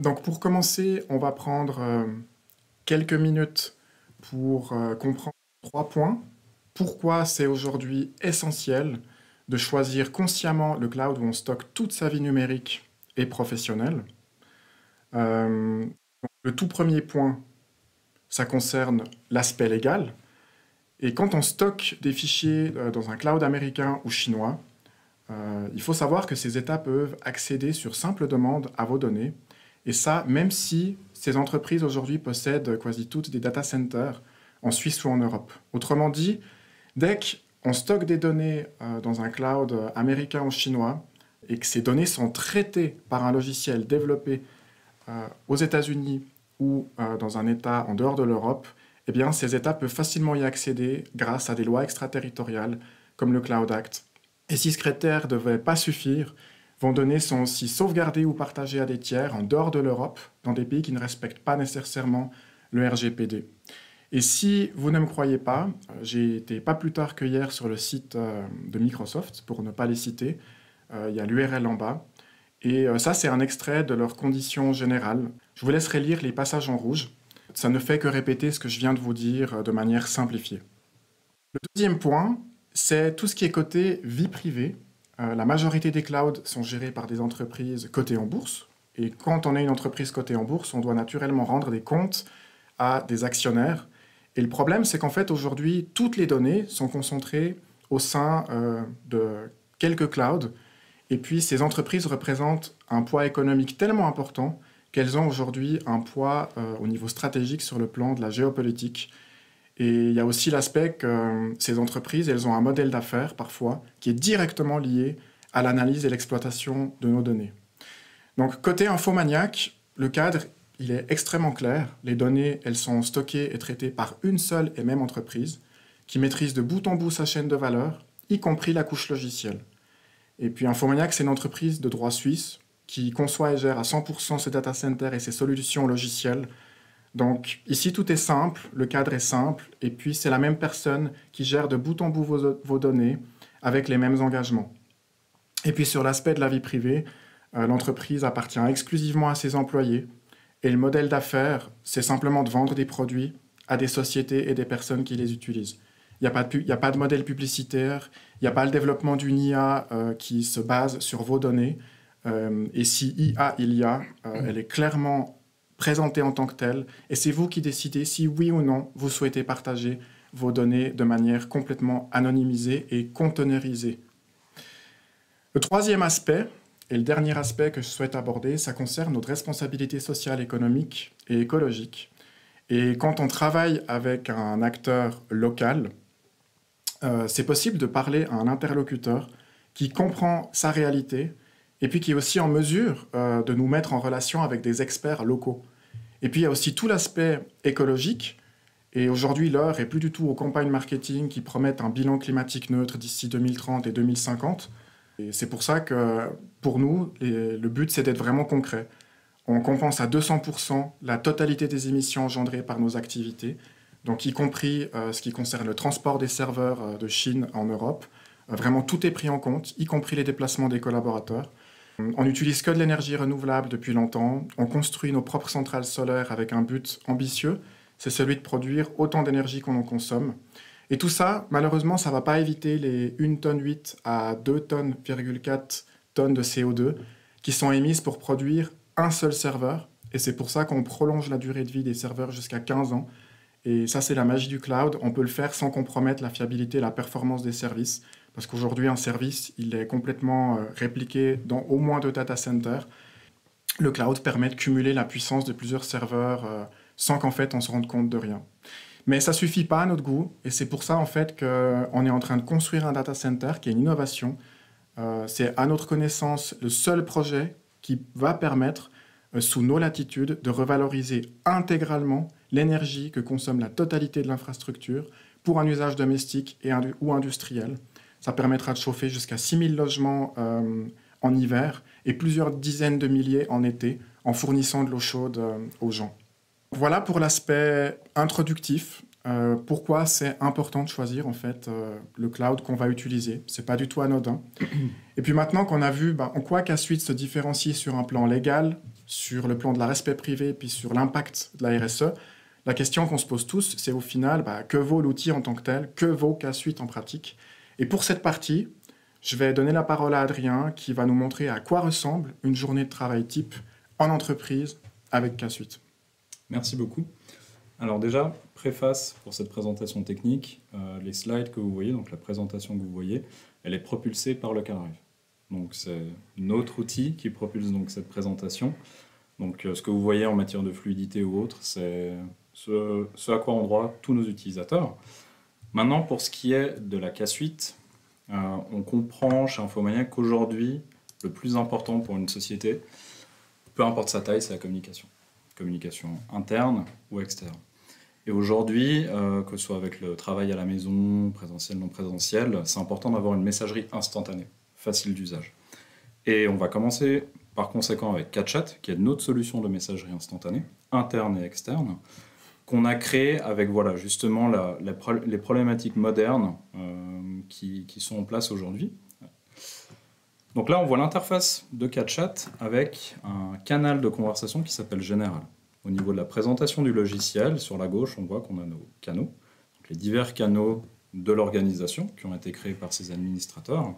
Donc pour commencer, on va prendre quelques minutes pour comprendre 3 points. Pourquoi c'est aujourd'hui essentiel de choisir consciemment le cloud où on stocke toute sa vie numérique et professionnelle. Euh, le tout premier point, ça concerne l'aspect légal. Et quand on stocke des fichiers dans un cloud américain ou chinois, il faut savoir que ces États peuvent accéder sur simple demande à vos données. Et ça, même si ces entreprises aujourd'hui possèdent quasi toutes des data centers en Suisse ou en Europe. Autrement dit, dès qu'on stocke des données dans un cloud américain ou chinois et que ces données sont traitées par un logiciel développé aux États-Unis ou dans un État en dehors de l'Europe, eh bien, ces États peuvent facilement y accéder grâce à des lois extraterritoriales comme le Cloud Act. Et si ce critère ne devait pas suffire, vos données sont aussi sauvegardées ou partagées à des tiers en dehors de l'Europe, dans des pays qui ne respectent pas nécessairement le RGPD. Et si vous ne me croyez pas, j'ai été pas plus tard que hier sur le site de Microsoft, pour ne pas les citer. Il y a l'URL en bas. Et ça, c'est un extrait de leurs conditions générales. Je vous laisserai lire les passages en rouge. Ça ne fait que répéter ce que je viens de vous dire de manière simplifiée. Le deuxième point, c'est tout ce qui est côté vie privée. La majorité des clouds sont gérés par des entreprises cotées en bourse. Et quand on est une entreprise cotée en bourse, on doit naturellement rendre des comptes à des actionnaires. Et le problème, c'est qu'en fait, aujourd'hui, toutes les données sont concentrées au sein de quelques clouds. Et puis, ces entreprises représentent un poids économique tellement important qu'elles ont aujourd'hui un poids au niveau stratégique sur le plan de la géopolitique. Et il y a aussi l'aspect que ces entreprises, elles ont un modèle d'affaires, parfois, qui est directement lié à l'analyse et l'exploitation de nos données. Donc, côté infomaniac, le cadre, il est extrêmement clair. Les données, elles sont stockées et traitées par une seule et même entreprise qui maîtrise de bout en bout sa chaîne de valeur, y compris la couche logicielle. Et puis Infomaniac, c'est une entreprise de droit suisse qui conçoit et gère à 100% ses data centers et ses solutions logicielles. Donc ici, tout est simple, le cadre est simple, et puis c'est la même personne qui gère de bout en bout vos données avec les mêmes engagements. Et puis sur l'aspect de la vie privée, l'entreprise appartient exclusivement à ses employés, et le modèle d'affaires, c'est simplement de vendre des produits à des sociétés et des personnes qui les utilisent. Il n'y a pas de modèle publicitaire, il n'y a pas le développement d'une IA qui se base sur vos données. Et si IA il y a, elle est clairement présentée en tant que telle. Et c'est vous qui décidez si oui ou non vous souhaitez partager vos données de manière complètement anonymisée et conteneurisée. Le troisième aspect, et le dernier aspect que je souhaite aborder, ça concerne notre responsabilité sociale, économique et écologique. Et quand on travaille avec un acteur local, c'est possible de parler à un interlocuteur qui comprend sa réalité et puis qui est aussi en mesure de nous mettre en relation avec des experts locaux. Et puis il y a aussi tout l'aspect écologique. Et aujourd'hui, l'heure est plus du tout aux campagnes marketing qui promettent un bilan climatique neutre d'ici 2030 et 2050. Et c'est pour ça que pour nous, le but, c'est d'être vraiment concret. On compense à 200% la totalité des émissions engendrées par nos activités, donc y compris ce qui concerne le transport des serveurs de Chine en Europe. Vraiment, tout est pris en compte, y compris les déplacements des collaborateurs. On n'utilise que de l'énergie renouvelable depuis longtemps. On construit nos propres centrales solaires avec un but ambitieux, c'est celui de produire autant d'énergie qu'on en consomme. Et tout ça, malheureusement, ça ne va pas éviter les 1,8 tonne à 2,4 tonnes de CO2 qui sont émises pour produire un seul serveur. Et c'est pour ça qu'on prolonge la durée de vie des serveurs jusqu'à 15 ans. Et ça, c'est la magie du cloud. On peut le faire sans compromettre la fiabilité et la performance des services. Parce qu'aujourd'hui, un service, il est complètement répliqué dans au moins 2 data centers. Le cloud permet de cumuler la puissance de plusieurs serveurs sans qu'en fait, on se rende compte de rien. Mais ça ne suffit pas à notre goût. Et c'est pour ça, en fait, qu'on est en train de construire un data center qui est une innovation. C'est, à notre connaissance, le seul projet qui va permettre, sous nos latitudes, de revaloriser intégralement l'énergie que consomme la totalité de l'infrastructure pour un usage domestique ou industriel. Ça permettra de chauffer jusqu'à 6000 logements en hiver et plusieurs dizaines de milliers en été en fournissant de l'eau chaude aux gens. Voilà pour l'aspect introductif. Pourquoi c'est important de choisir en fait le cloud qu'on va utiliser. C'est pas du tout anodin. Et puis maintenant qu'on a vu en quoi K-Suite se différencie sur un plan légal, sur le plan de la respect privé, puis sur l'impact de la RSE, la question qu'on se pose tous, c'est au final, que vaut l'outil en tant que tel? Que vaut K-Suite en pratique? Et pour cette partie, je vais donner la parole à Adrien qui va nous montrer à quoi ressemble une journée de travail type en entreprise avec K-Suite. Merci beaucoup. Alors déjà, préface pour cette présentation technique, les slides que vous voyez, donc la présentation que vous voyez, elle est propulsée par le Canrive. Donc c'est notre outil qui propulse donc cette présentation. Donc ce que vous voyez en matière de fluidité ou autre, c'est ce à quoi ont droit tous nos utilisateurs. Maintenant, pour ce qui est de la K-Suite, on comprend chez Infomaniac qu'aujourd'hui, le plus important pour une société, peu importe sa taille, c'est la communication. Communication interne ou externe. Et aujourd'hui, que ce soit avec le travail à la maison, présentiel, non présentiel, c'est important d'avoir une messagerie instantanée, facile d'usage. Et on va commencer par conséquent avec KatChat, qui est notre solution de messagerie instantanée, interne et externe, qu'on a créé avec voilà, justement les problématiques modernes qui sont en place aujourd'hui. Donc là, on voit l'interface de KatChat avec un canal de conversation qui s'appelle Général. Au niveau de la présentation du logiciel, sur la gauche, on voit qu'on a nos canaux, donc les divers canaux de l'organisation qui ont été créés par ses administrateurs.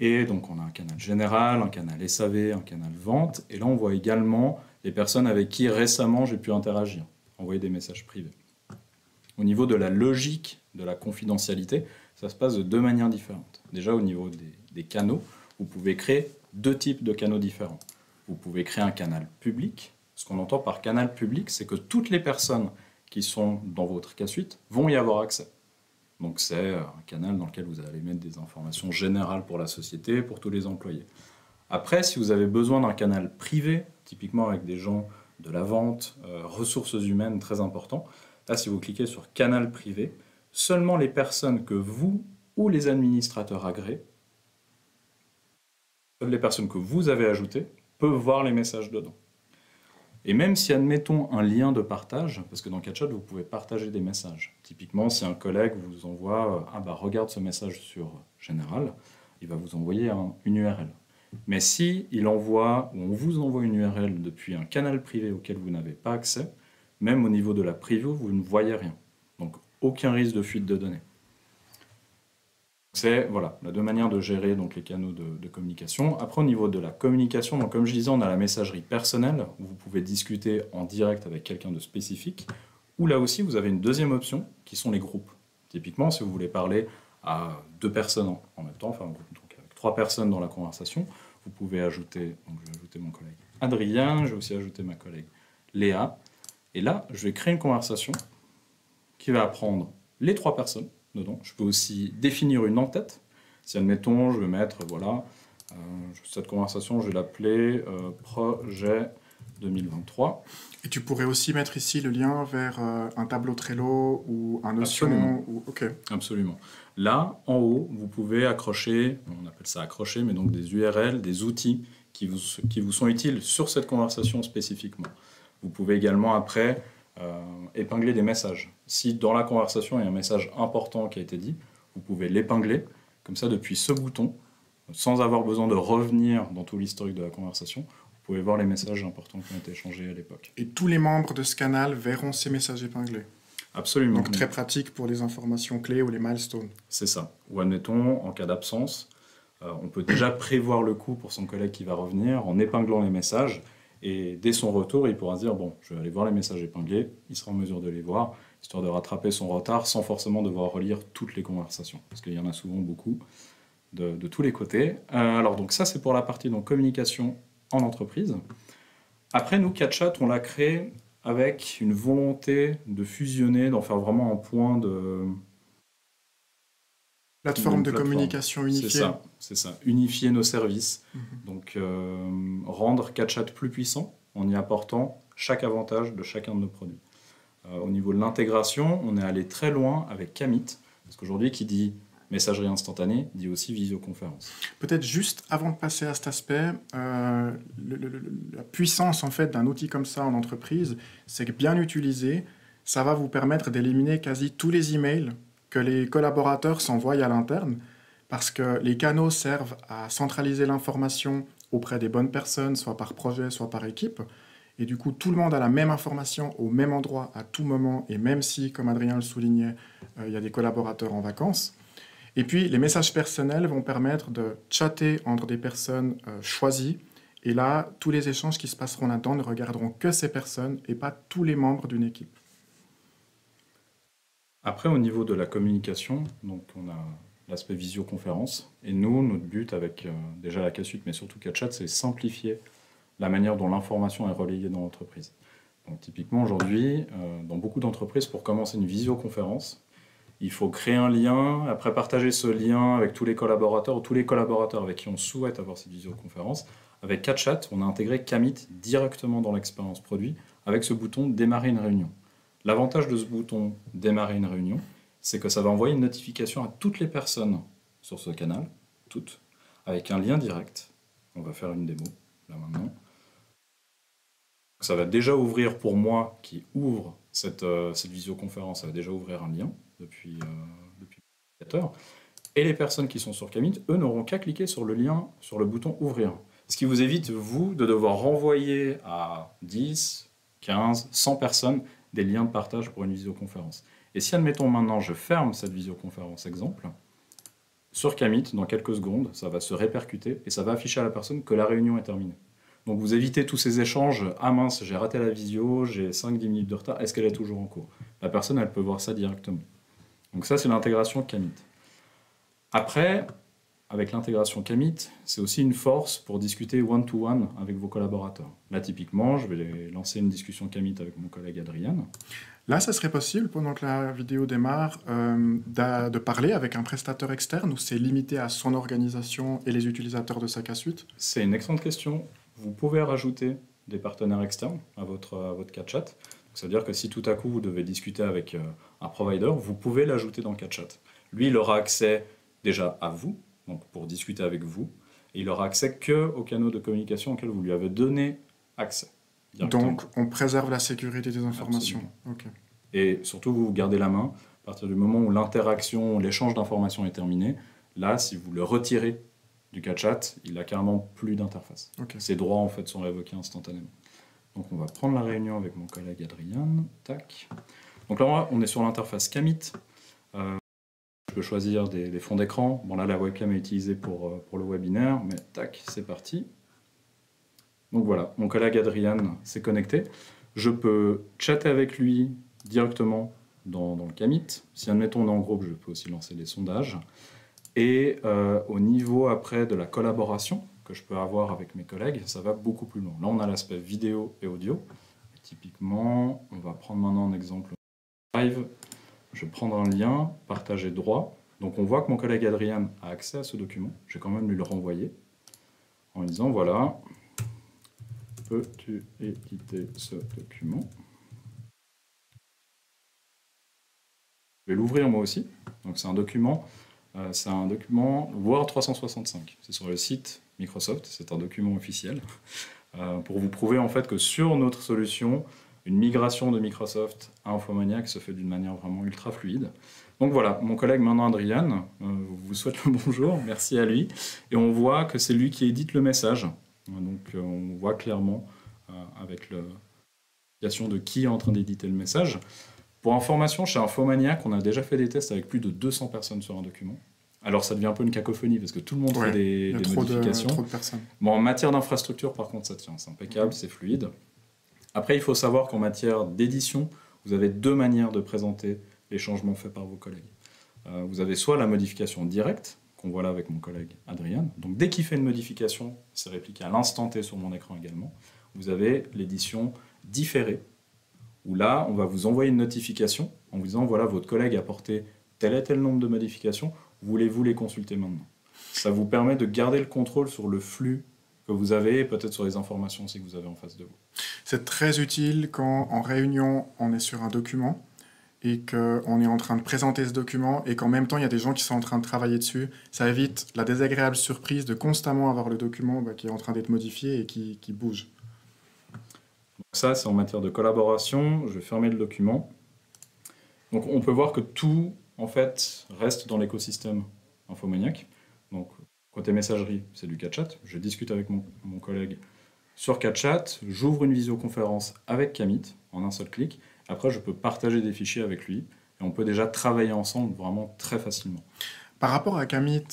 Et donc on a un canal général, un canal SAV, un canal vente. Et là, on voit également les personnes avec qui récemment j'ai pu interagir, envoyer des messages privés. Au niveau de la logique de la confidentialité, ça se passe de deux manières différentes. Déjà, au niveau des canaux, vous pouvez créer deux types de canaux différents. Vous pouvez créer un canal public. Ce qu'on entend par canal public, c'est que toutes les personnes qui sont dans votre K-Suite vont y avoir accès. Donc c'est un canal dans lequel vous allez mettre des informations générales pour la société, pour tous les employés. Après, si vous avez besoin d'un canal privé, typiquement avec des gens de la vente, ressources humaines très importants, là, si vous cliquez sur canal privé, seulement les personnes que vous ou les administrateurs agréés, les personnes que vous avez ajoutées, peuvent voir les messages dedans. Et même si, admettons, un lien de partage, parce que dans KatChat, vous pouvez partager des messages. Typiquement, si un collègue vous envoie « regarde ce message sur Général », il va vous envoyer une URL. Mais si il envoie, ou on vous envoie une URL depuis un canal privé auquel vous n'avez pas accès, même au niveau de la preview, vous ne voyez rien. Donc, aucun risque de fuite de données. C'est voilà, la deux manières de gérer donc, les canaux de communication. Après, au niveau de la communication, donc, comme je disais, on a la messagerie personnelle, où vous pouvez discuter en direct avec quelqu'un de spécifique, ou là aussi, vous avez une deuxième option, qui sont les groupes. Typiquement, si vous voulez parler à deux personnes en même temps, enfin, donc avec trois personnes dans la conversation, vous pouvez ajouter, donc je vais ajouter mon collègue Adrien, je vais aussi ajouter ma collègue Léa, et là, je vais créer une conversation qui va prendre les trois personnes dedans. Je peux aussi définir une en-tête. Si, admettons, je vais mettre, voilà, cette conversation, je vais l'appeler projet 2023. Et tu pourrais aussi mettre ici le lien vers un tableau Trello ou un Notion. Absolument. OK. Absolument. Là, en haut, vous pouvez accrocher, on appelle ça accrocher, mais donc des URL, des outils qui vous sont utiles sur cette conversation spécifiquement. Vous pouvez également, après, épingler des messages. Si dans la conversation il y a un message important qui a été dit, vous pouvez l'épingler, comme ça depuis ce bouton, sans avoir besoin de revenir dans tout l'historique de la conversation, vous pouvez voir les messages importants qui ont été échangés à l'époque. Et tous les membres de ce canal verront ces messages épinglés. Absolument. Donc très pratique pour les informations clés ou les milestones. C'est ça. Ou admettons, en cas d'absence, on peut déjà prévoir le coup pour son collègue qui va revenir en épinglant les messages. Et dès son retour, il pourra se dire « bon, je vais aller voir les messages épinglés », il sera en mesure de les voir, histoire de rattraper son retard sans forcément devoir relire toutes les conversations, parce qu'il y en a souvent beaucoup de tous les côtés. Alors donc ça, c'est pour la partie donc, communication en entreprise. Après, nous, KatChat, on l'a créé avec une volonté de fusionner, d'en faire vraiment un point de... Plateforme de communication unifiée. C'est ça. Unifier nos services. Donc, rendre KatChat plus puissant en y apportant chaque avantage de chacun de nos produits. Au niveau de l'intégration, on est allé très loin avec Kamit, parce qu'aujourd'hui, qui dit messagerie instantanée, dit aussi visioconférence. Peut-être juste avant de passer à cet aspect, la puissance en fait, d'un outil comme ça en entreprise, c'est que bien utilisé, ça va vous permettre d'éliminer quasi tous les emails que les collaborateurs s'envoient à l'interne, parce que les canaux servent à centraliser l'information auprès des bonnes personnes, soit par projet, soit par équipe. Et du coup, tout le monde a la même information au même endroit à tout moment, et même si, comme Adrien le soulignait, il y a des collaborateurs en vacances. Et puis, les messages personnels vont permettre de chatter entre des personnes choisies. Et là, tous les échanges qui se passeront là-dedans ne regarderont que ces personnes et pas tous les membres d'une équipe. Après, au niveau de la communication, donc on a l'aspect visioconférence. Et nous, notre but avec déjà la K-Suite, mais surtout K-Chat, c'est simplifier la manière dont l'information est relayée dans l'entreprise. Donc typiquement aujourd'hui, dans beaucoup d'entreprises, pour commencer une visioconférence, il faut créer un lien, après partager ce lien avec tous les collaborateurs ou tous les collaborateurs avec qui on souhaite avoir cette visioconférence. Avec K-Chat, on a intégré K-Meet directement dans l'expérience produit avec ce bouton démarrer une réunion. L'avantage de ce bouton démarrer une réunion, c'est que ça va envoyer une notification à toutes les personnes sur ce canal, toutes, avec un lien direct. On va faire une démo, là maintenant. Ça va déjà ouvrir pour moi qui ouvre cette visioconférence, ça va déjà ouvrir un lien depuis l'applicateur. Et les personnes qui sont sur K-Meet, eux, n'auront qu'à cliquer sur le lien, sur le bouton ouvrir. Ce qui vous évite, vous, de devoir renvoyer à 10, 15, 100 personnes des liens de partage pour une visioconférence. Et si, admettons, maintenant, je ferme cette visioconférence exemple, sur K-Meet, dans quelques secondes, ça va se répercuter et ça va afficher à la personne que la réunion est terminée. Donc vous évitez tous ces échanges. Ah mince, j'ai raté la visio, j'ai 5-10 minutes de retard, est-ce qu'elle est toujours en cours? La personne, elle peut voir ça directement. Donc ça, c'est l'intégration K-Meet. Après, avec l'intégration K-Meet, c'est aussi une force pour discuter one-to-one avec vos collaborateurs. Là, typiquement, je vais lancer une discussion K-Meet avec mon collègue Adrien. Là, ça serait possible, pendant que la vidéo démarre, de parler avec un prestataire externe ou c'est limité à son organisation et les utilisateurs de sa K-Suite? C'est une excellente question. Vous pouvez rajouter des partenaires externes à votre K-Chat. Ça veut dire que si tout à coup vous devez discuter avec un provider, vous pouvez l'ajouter dans K-Chat. Lui, il aura accès déjà à vous, donc pour discuter avec vous, et il aura accès qu'aux canaux de communication auxquels vous lui avez donné accès. Donc, on préserve la sécurité des informations. Okay. Et surtout, vous gardez la main. À partir du moment où l'interaction, l'échange d'informations est terminé, là, si vous le retirez du K-Chat, il n'a carrément plus d'interface. Okay. Ses droits, en fait, sont révoqués instantanément. Donc, on va prendre la réunion avec mon collègue Adrien. Tac. Donc là, on est sur l'interface K-Meet. Je peux choisir des fonds d'écran. Bon, là, la webcam est utilisée pour le webinaire, mais tac, c'est parti. Donc voilà, mon collègue Adrien s'est connecté. Je peux chatter avec lui directement dans le K-Meet. Si, admettons, on est en groupe, je peux aussi lancer des sondages. Et au niveau, après, de la collaboration que je peux avoir avec mes collègues, ça va beaucoup plus loin. Là, on a l'aspect vidéo et audio. Et typiquement, on va prendre maintenant un exemple live. Je vais prendre un lien, partager droit. Donc on voit que mon collègue Adrien a accès à ce document. Je vais quand même lui le renvoyer en lui disant, voilà, peux-tu éditer ce document? Je vais l'ouvrir moi aussi. Donc c'est un document Word 365. C'est sur le site Microsoft, c'est un document officiel. Pour vous prouver en fait que sur notre solution, une migration de Microsoft à Infomaniac se fait d'une manière vraiment ultra fluide. Donc voilà, mon collègue maintenant Adrien vous souhaite le bonjour, merci à lui. Et on voit que c'est lui qui édite le message. Donc on voit clairement avec l'indication de qui est en train d'éditer le message. Pour information, chez Infomaniac, on a déjà fait des tests avec plus de 200 personnes sur un document. Alors ça devient un peu une cacophonie parce que tout le monde fait des modifications. Trop de personnes. Bon, en matière d'infrastructure, par contre, ça tient, c'est impeccable, c'est fluide. Après, il faut savoir qu'en matière d'édition, vous avez deux manières de présenter les changements faits par vos collègues. Vous avez soit la modification directe, qu'on voit là avec mon collègue Adrien. Donc dès qu'il fait une modification, c'est répliqué à l'instant T sur mon écran également. Vous avez l'édition différée, où là, on va vous envoyer une notification en vous disant, voilà, votre collègue a apporté tel et tel nombre de modifications, voulez-vous les consulter maintenant? Ça vous permet de garder le contrôle sur le flux que vous avez et peut-être sur les informations aussi que vous avez en face de vous. C'est très utile quand, en réunion, on est sur un document et qu'on est en train de présenter ce document et qu'en même temps, il y a des gens qui sont en train de travailler dessus. Ça évite la désagréable surprise de constamment avoir le document qui est en train d'être modifié et qui bouge. Donc ça, c'est en matière de collaboration. Je vais fermer le document. Donc on peut voir que tout, en fait, reste dans l'écosystème Infomaniac. Donc Côté messagerie, c'est du CatChat. Je discute avec mon collègue sur CatChat, j'ouvre une visioconférence avec Kamit en un seul clic. Après, je peux partager des fichiers avec lui et on peut déjà travailler ensemble vraiment très facilement. Par rapport à Kamit,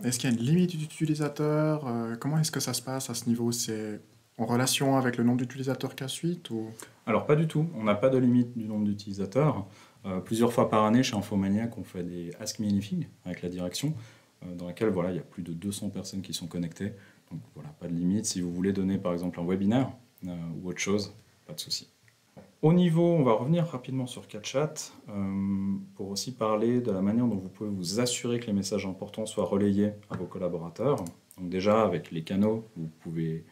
est-ce qu'il y a une limite d'utilisateur? Comment est-ce que ça se passe à ce niveau? C'est en relation avec le nombre d'utilisateurs qu'a Suite ou... Alors pas du tout, on n'a pas de limite du nombre d'utilisateurs. Plusieurs fois par année, chez Infomaniac, on fait des Ask Me Anything avec la direction, dans laquelle voilà, il y a plus de 200 personnes qui sont connectées. Donc voilà, pas de limite. Si vous voulez donner par exemple un webinaire ou autre chose, pas de souci. Au niveau, on va revenir rapidement sur CatChat pour aussi parler de la manière dont vous pouvez vous assurer que les messages importants soient relayés à vos collaborateurs. Donc déjà, avec les canaux, vous pouvez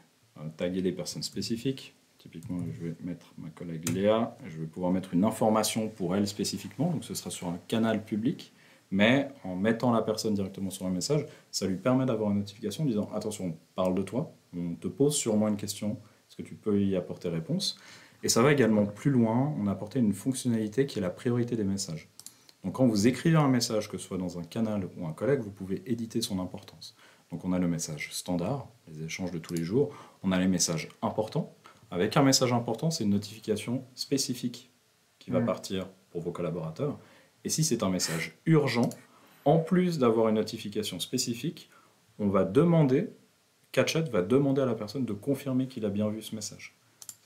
taguer les personnes spécifiques. Typiquement, je vais mettre ma collègue Léa, je vais pouvoir mettre une information pour elle spécifiquement, donc ce sera sur un canal public, mais en mettant la personne directement sur un message, ça lui permet d'avoir une notification disant « Attention, on parle de toi, on te pose sûrement une question, est-ce que tu peux y apporter réponse ?» Et ça va également plus loin, on a apporté une fonctionnalité qui est la priorité des messages. Donc quand vous écrivez un message, que ce soit dans un canal ou un collègue, vous pouvez éditer son importance. Donc on a le message standard, les échanges de tous les jours, on a les messages importants. Avec un message important, c'est une notification spécifique qui va partir pour vos collaborateurs. Et si c'est un message urgent, en plus d'avoir une notification spécifique, on va demander, CatChat va demander à la personne de confirmer qu'il a bien vu ce message.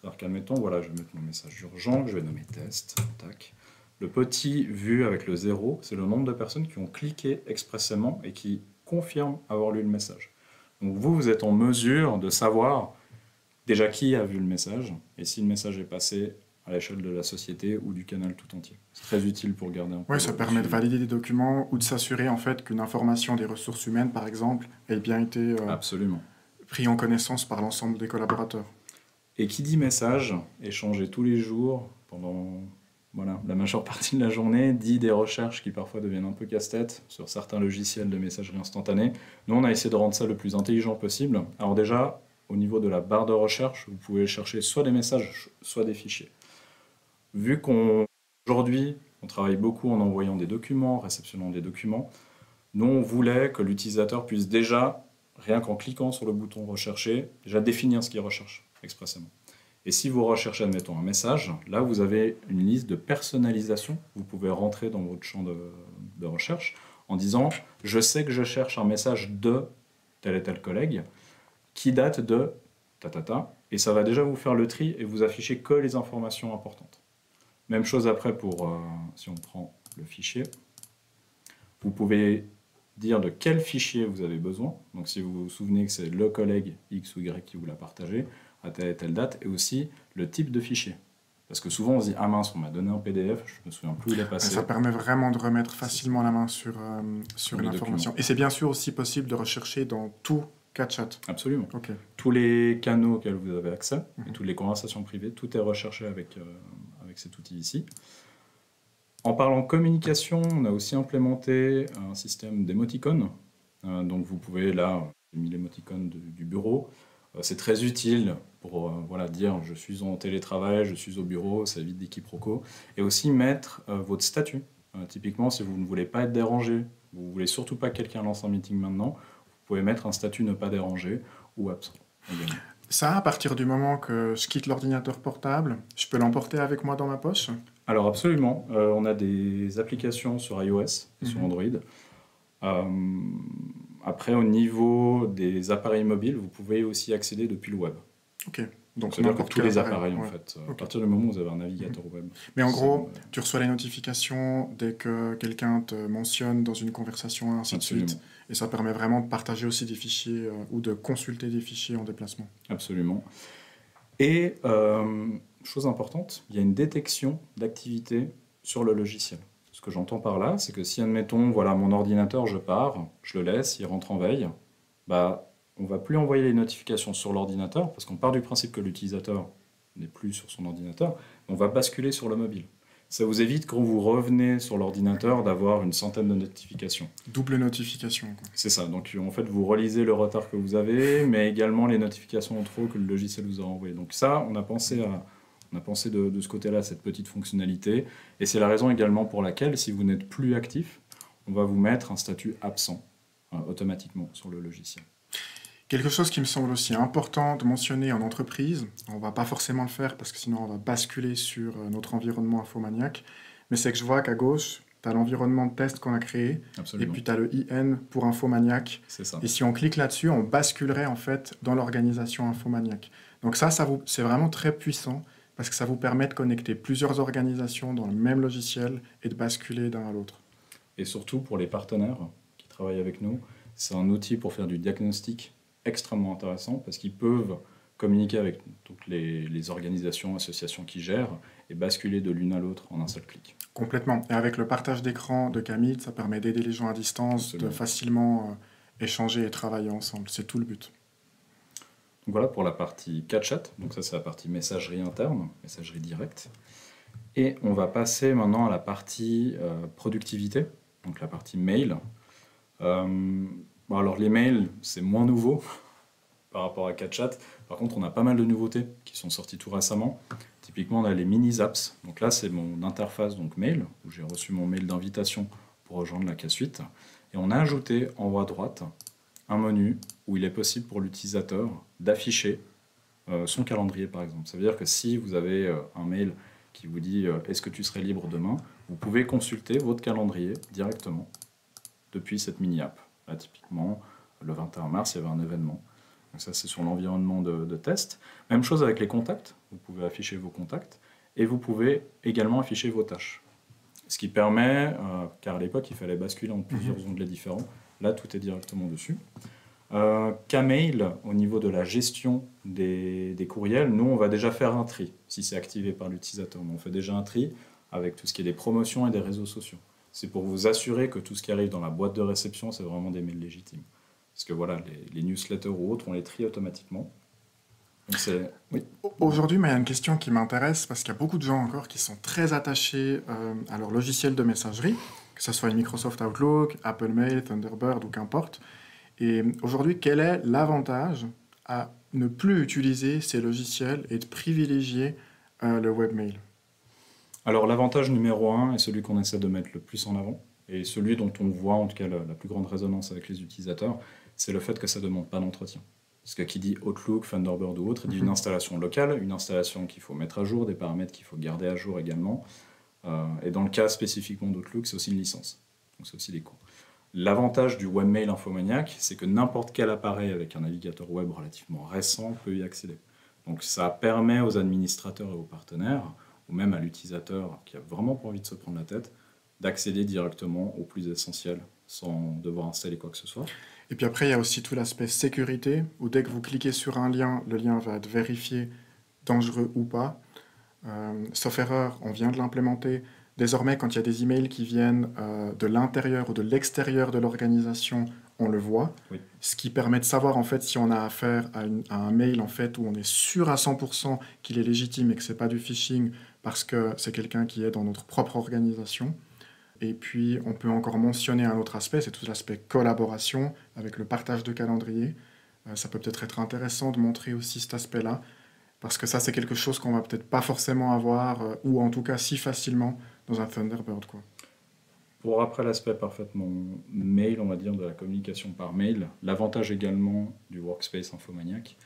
C'est-à-dire qu'admettons, voilà, je vais mettre mon message urgent, que je vais nommer test, tac. Le petit vu avec le 0, c'est le nombre de personnes qui ont cliqué expressément et qui confirment avoir lu le message. Donc vous êtes en mesure de savoir déjà qui a vu le message et si le message est passé à l'échelle de la société ou du canal tout entier. C'est très utile pour garder un peu... Oui, ça permet de valider des documents ou de s'assurer en fait qu'une information des ressources humaines, par exemple, ait bien été Absolument. pris en connaissance par l'ensemble des collaborateurs. Et qui dit message, échangé tous les jours pendant voilà, la majeure partie de la journée, dit des recherches qui parfois deviennent un peu casse-tête sur certains logiciels de messagerie instantanée. Nous, on a essayé de rendre ça le plus intelligent possible. Alors déjà, au niveau de la barre de recherche, vous pouvez chercher soit des messages, soit des fichiers. Vu qu'aujourd'hui, on travaille beaucoup en envoyant des documents, réceptionnant des documents, nous, on voulait que l'utilisateur puisse déjà, rien qu'en cliquant sur le bouton « Rechercher », déjà définir ce qu'il recherche expressément. Et si vous recherchez, admettons, un message, là, vous avez une liste de personnalisation. Vous pouvez rentrer dans votre champ de recherche en disant « Je sais que je cherche un message de tel et tel collègue qui date de ta », et ça va déjà vous faire le tri et vous afficher que les informations importantes. Même chose après pour, si on prend le fichier, vous pouvez dire de quel fichier vous avez besoin. Donc si vous vous souvenez que c'est le collègue X ou Y qui vous l'a partagé, à telle et telle date, et aussi le type de fichier. Parce que souvent on se dit « Ah mince, on m'a donné un PDF, je me souviens plus où il est passé ». Ça permet vraiment de remettre facilement la main sur une information. Et c'est bien sûr aussi possible de rechercher dans tout CatChat. Absolument. Okay. Tous les canaux auxquels vous avez accès, et toutes les conversations privées, tout est recherché avec cet outil ici. En parlant communication, on a aussi implémenté un système d'émoticônes. Donc vous pouvez, là, j'ai mis l'émoticône du bureau. C'est très utile pour voilà, dire je suis en télétravail, je suis au bureau, ça évite des quiproquos. Et aussi mettre votre statut. Typiquement, si vous ne voulez pas être dérangé, vous ne voulez surtout pas que quelqu'un lance un meeting maintenant, vous pouvez mettre un statut ne pas déranger ou absent. Également. Ça, à partir du moment que je quitte l'ordinateur portable, je peux l'emporter avec moi dans ma poche? Alors absolument, on a des applications sur iOS et sur Android. Après, au niveau des appareils mobiles, vous pouvez aussi accéder depuis le web. Ok. Donc c'est-à-dire que tous les appareils, en ouais. fait, à partir du moment où vous avez un navigateur web. Mais en gros, tu reçois les notifications dès que quelqu'un te mentionne dans une conversation, ainsi Absolument. de suite. Et ça permet vraiment de partager aussi des fichiers ou de consulter des fichiers en déplacement. Absolument. Et, chose importante, il y a une détection d'activité sur le logiciel. Ce que j'entends par là, c'est que si, admettons, voilà, mon ordinateur, je pars, je le laisse, il rentre en veille, bah, on ne va plus envoyer les notifications sur l'ordinateur, parce qu'on part du principe que l'utilisateur n'est plus sur son ordinateur, on va basculer sur le mobile. Ça vous évite, quand vous revenez sur l'ordinateur, d'avoir une centaine de notifications. Double notification. C'est ça, donc en fait, vous relisez le retard que vous avez, mais également les notifications en trop que le logiciel vous a envoyées. Donc ça, on a pensé de ce côté-là, cette petite fonctionnalité, et c'est la raison également pour laquelle, si vous n'êtes plus actif, on va vous mettre un statut absent. automatiquement sur le logiciel. Quelque chose qui me semble aussi important de mentionner en entreprise, on ne va pas forcément le faire parce que sinon on va basculer sur notre environnement infomaniac, mais c'est que je vois qu'à gauche, tu as l'environnement de test qu'on a créé, Absolument. et puis tu as le IN pour infomaniac. C'est ça. Et si on clique là-dessus, on basculerait en fait dans l'organisation infomaniac. Donc c'est vraiment très puissant parce que ça vous permet de connecter plusieurs organisations dans le même logiciel et de basculer d'un à l'autre. Et surtout pour les partenaires qui travaillent avec nous, c'est un outil pour faire du diagnostic extrêmement intéressant parce qu'ils peuvent communiquer avec toutes les organisations, associations qui gèrent et basculer de l'une à l'autre en un seul clic. Complètement. Et avec le partage d'écran de Camille, ça permet d'aider les gens à distance, Absolument. de facilement échanger et travailler ensemble. C'est tout le but. Donc voilà pour la partie CatChat. Donc ça, c'est la partie messagerie interne, messagerie directe. Et on va passer maintenant à la partie productivité, donc la partie mail. Alors les mails, c'est moins nouveau par rapport à CatChat. Par contre, on a pas mal de nouveautés qui sont sorties tout récemment. Typiquement, on a les mini-apps. Donc là, c'est mon interface donc mail, où j'ai reçu mon mail d'invitation pour rejoindre la K-Suite. Et on a ajouté en haut à droite un menu où il est possible pour l'utilisateur d'afficher son calendrier, par exemple. Ça veut dire que si vous avez un mail qui vous dit « Est-ce que tu serais libre demain ?», vous pouvez consulter votre calendrier directement depuis cette mini-app. Là, typiquement, le 21 mars, il y avait un événement. Donc ça, c'est sur l'environnement de test. Même chose avec les contacts. Vous pouvez afficher vos contacts et vous pouvez également afficher vos tâches. Ce qui permet, car à l'époque, il fallait basculer en plusieurs onglets différents. Là, tout est directement dessus. Kmail, au niveau de la gestion des courriels, nous, on va déjà faire un tri, si c'est activé par l'utilisateur. On fait déjà un tri avec tout ce qui est des promotions et des réseaux sociaux. C'est pour vous assurer que tout ce qui arrive dans la boîte de réception, c'est vraiment des mails légitimes. Parce que voilà, les newsletters ou autres, on les trie automatiquement. Donc oui. Aujourd'hui, il y a une question qui m'intéresse parce qu'il y a beaucoup de gens encore qui sont très attachés à leur logiciel de messagerie, que ce soit Microsoft Outlook, Apple Mail, Thunderbird ou qu'importe. Et aujourd'hui, quel est l'avantage à ne plus utiliser ces logiciels et de privilégier le webmail? Alors l'avantage numéro 1 est celui qu'on essaie de mettre le plus en avant, et celui dont on voit en tout cas la plus grande résonance avec les utilisateurs, c'est le fait que ça ne demande pas d'entretien. Parce que qui dit Outlook, Thunderbird ou autre, il dit une installation locale, une installation qu'il faut mettre à jour, des paramètres qu'il faut garder à jour également. Et dans le cas spécifiquement d'Outlook, c'est aussi une licence. Donc c'est aussi des coûts. L'avantage du webmail infomaniac, c'est que n'importe quel appareil avec un navigateur web relativement récent peut y accéder. Donc ça permet aux administrateurs et aux partenaires, ou même à l'utilisateur qui a vraiment pas envie de se prendre la tête, d'accéder directement au plus essentiel sans devoir installer quoi que ce soit. Et puis après, il y a aussi tout l'aspect sécurité, où dès que vous cliquez sur un lien, le lien va être vérifié, dangereux ou pas. Sauf erreur, on vient de l'implémenter. Désormais, quand il y a des emails qui viennent de l'intérieur ou de l'extérieur de l'organisation, on le voit. Oui. Ce qui permet de savoir en fait si on a affaire à un mail en fait où on est sûr à 100% qu'il est légitime et que c'est pas du phishing parce que c'est quelqu'un qui est dans notre propre organisation. Et puis, on peut encore mentionner un autre aspect, c'est tout l'aspect collaboration avec le partage de calendrier. Ça peut peut-être être intéressant de montrer aussi cet aspect-là, parce que ça, c'est quelque chose qu'on va peut-être pas forcément avoir, ou en tout cas si facilement dans un Thunderbird, quoi. Pour après l'aspect parfaitement mail, on va dire, de la communication par mail, l'avantage également du Workspace Infomaniac,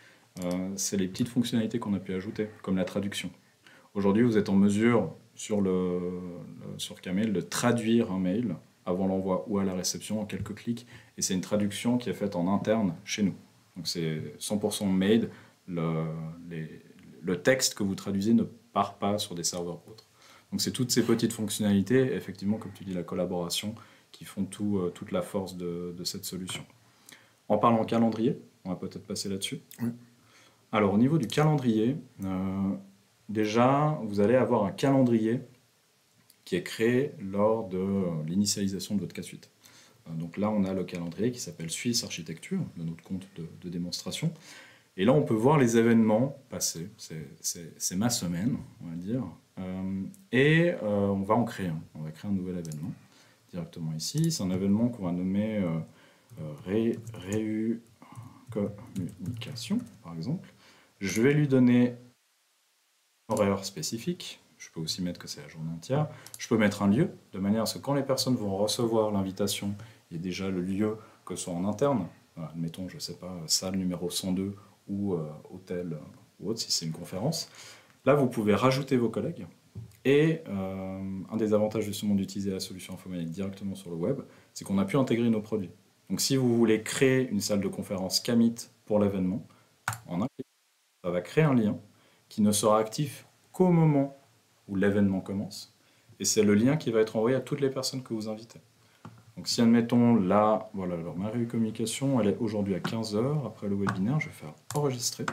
c'est les petites fonctionnalités qu'on a pu ajouter, comme la traduction. Aujourd'hui, vous êtes en mesure, sur Kmail, de traduire un mail avant l'envoi ou à la réception en quelques clics, et c'est une traduction qui est faite en interne chez nous. Donc c'est 100% made, le texte que vous traduisez ne part pas sur des serveurs autres. Donc c'est toutes ces petites fonctionnalités, effectivement, comme tu dis, la collaboration, qui font toute la force de cette solution. En parlant calendrier, on va peut-être passer là-dessus. Oui. Alors au niveau du calendrier, déjà, vous allez avoir un calendrier qui est créé lors de l'initialisation de votre K-Suite. Donc là, on a le calendrier qui s'appelle Suisse Architecture, de notre compte de démonstration. Et là, on peut voir les événements passés. C'est ma semaine, on va dire. On va en créer un. On va créer un nouvel événement directement ici. C'est un événement qu'on va nommer Communication, par exemple. Je vais lui donner un horaire spécifique. Je peux aussi mettre que c'est la journée entière. Je peux mettre un lieu, de manière à ce que quand les personnes vont recevoir l'invitation, il y a déjà le lieu que ce soit en interne, admettons, je ne sais pas, salle numéro 102 ou hôtel ou autre, si c'est une conférence. Là, vous pouvez rajouter vos collègues. Et un des avantages justement d'utiliser la solution Infomaniac directement sur le web, c'est qu'on a pu intégrer nos produits. Donc si vous voulez créer une salle de conférence Kamit pour l'événement, en un clic, ça va créer un lien qui ne sera actif qu'au moment où l'événement commence. Et c'est le lien qui va être envoyé à toutes les personnes que vous invitez. Donc si admettons là, voilà, alors ma réunion communication, elle est aujourd'hui à 15 h après le webinaire, je vais faire enregistrer.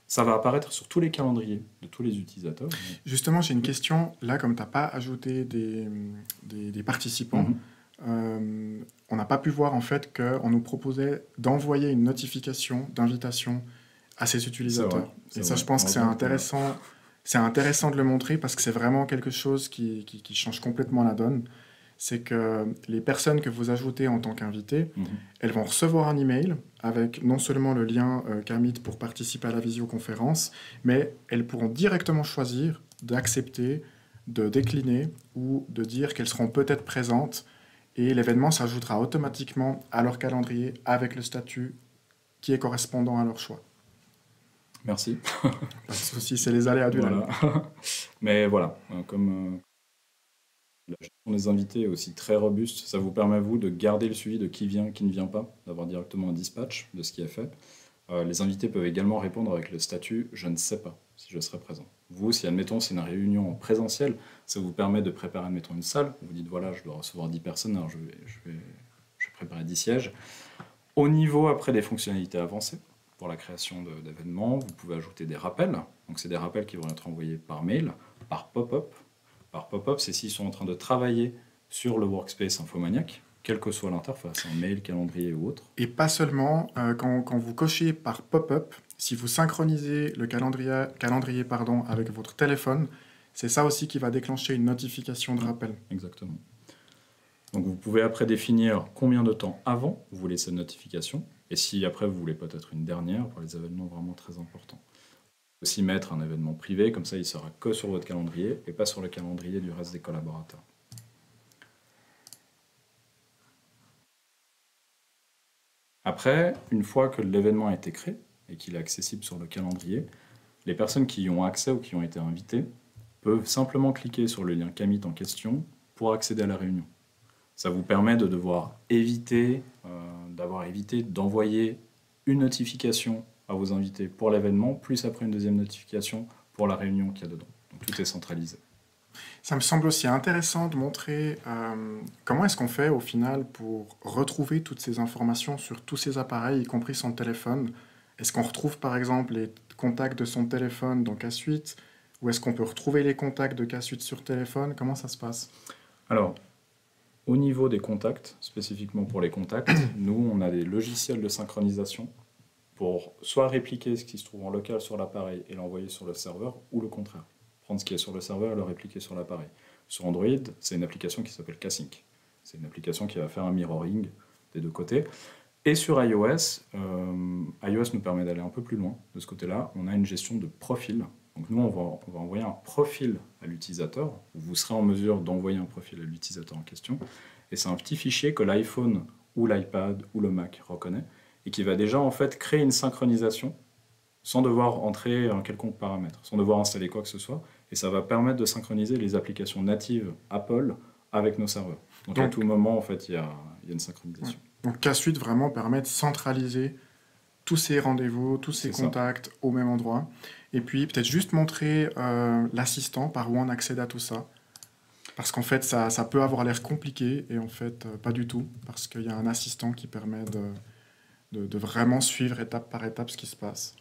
Ça va apparaître sur tous les calendriers de tous les utilisateurs. Justement, j'ai une question. Là, comme tu n'as pas ajouté des participants, on n'a pas pu voir en fait qu'on nous proposait d'envoyer une notification d'invitation à ces utilisateurs. Et ça, je pense que c'est intéressant. C'est intéressant de le montrer parce que c'est vraiment quelque chose qui change complètement la donne. C'est que les personnes que vous ajoutez en tant qu'invités, elles vont recevoir un email avec non seulement le lien Kamit pour participer à la visioconférence, mais elles pourront directement choisir d'accepter, de décliner ou de dire qu'elles seront peut-être présentes et l'événement s'ajoutera automatiquement à leur calendrier avec le statut qui est correspondant à leur choix. Merci. Pas de souci, c'est les aléas du live. Mais voilà, comme la gestion des invités est aussi très robuste, ça vous permet, vous, de garder le suivi de qui vient, qui ne vient pas, d'avoir directement un dispatch de ce qui est fait. Les invités peuvent également répondre avec le statut « je ne sais pas si je serai présent ». Vous, si admettons c'est une réunion en présentiel, ça vous permet de préparer, admettons, une salle. Vous dites « voilà, je dois recevoir 10 personnes, alors je vais préparer 10 sièges ». Au niveau, après, des fonctionnalités avancées, pour la création d'événements, vous pouvez ajouter des rappels. Donc c'est des rappels qui vont être envoyés par mail, par pop-up. Par pop-up, c'est s'ils sont en train de travailler sur le workspace Infomaniac, quelle que soit l'interface, un mail, calendrier ou autre. Et pas seulement, quand vous cochez par pop-up, si vous synchronisez le calendrier avec votre téléphone, c'est ça aussi qui va déclencher une notification de rappel. Exactement. Donc vous pouvez après définir combien de temps avant vous voulez cette notification, et si après vous voulez peut-être une dernière pour les événements vraiment très importants. Aussi mettre un événement privé, comme ça il sera que sur votre calendrier et pas sur le calendrier du reste des collaborateurs. Après, une fois que l'événement a été créé et qu'il est accessible sur le calendrier, les personnes qui y ont accès ou qui ont été invitées peuvent simplement cliquer sur le lien Kamit en question pour accéder à la réunion. Ça vous permet de d'avoir évité d'envoyer une notification à vos invités pour l'événement, plus après une deuxième notification pour la réunion qu'il y a dedans. Donc tout est centralisé. Ça me semble aussi intéressant de montrer comment est-ce qu'on fait au final pour retrouver toutes ces informations sur tous ces appareils, y compris son téléphone. Est-ce qu'on retrouve par exemple les contacts de son téléphone dans K-Suite, ou est-ce qu'on peut retrouver les contacts de K-Suite sur téléphone? Comment ça se passe? Alors, au niveau des contacts, spécifiquement pour les contacts, nous on a des logiciels de synchronisation pour soit répliquer ce qui se trouve en local sur l'appareil et l'envoyer sur le serveur, ou le contraire. Prendre ce qui est sur le serveur et le répliquer sur l'appareil. Sur Android, c'est une application qui s'appelle K-Sync. C'est une application qui va faire un mirroring des deux côtés. Et sur iOS, iOS nous permet d'aller un peu plus loin. De ce côté-là, on a une gestion de profil. Donc nous, on va envoyer un profil à l'utilisateur. Vous serez en mesure d'envoyer un profil à l'utilisateur en question. Et c'est un petit fichier que l'iPhone ou l'iPad ou le Mac reconnaît et qui va déjà en fait créer une synchronisation sans devoir entrer un quelconque paramètre, sans devoir installer quoi que ce soit. Et ça va permettre de synchroniser les applications natives Apple avec nos serveurs. Donc à tout moment, en fait, il y a une synchronisation. Ouais. Donc K-Suite vraiment permet de centraliser tous ces rendez-vous, tous ces contacts au même endroit. Et puis peut-être juste montrer l'assistant par où on accède à tout ça. Parce qu'en fait, ça peut avoir l'air compliqué et en fait, pas du tout. Parce qu'il y a un assistant qui permet de vraiment suivre étape par étape ce qui se passe.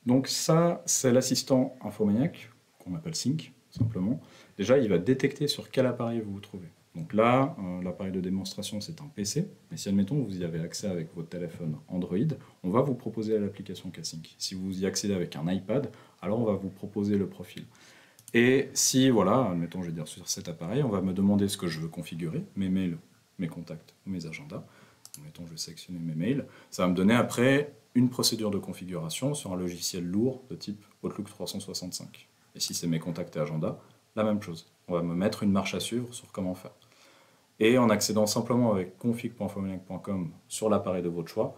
Donc ça, c'est l'assistant Infomaniac, qu'on appelle Sync, simplement. Déjà, il va détecter sur quel appareil vous vous trouvez. Donc là, l'appareil de démonstration, c'est un PC. Mais si, admettons, vous y avez accès avec votre téléphone Android, on va vous proposer l'application K-Sync. Si vous y accédez avec un iPad, alors on va vous proposer le profil. Et si, voilà, admettons, je vais dire sur cet appareil, on va me demander ce que je veux configurer, mes mails, mes contacts ou mes agendas. Admettons, je vais sélectionner mes mails. Ça va me donner après une procédure de configuration sur un logiciel lourd de type Outlook 365. Et si c'est mes contacts et agendas, la même chose. On va me mettre une marche à suivre sur comment faire. Et en accédant simplement avec config.infomaniac.com sur l'appareil de votre choix,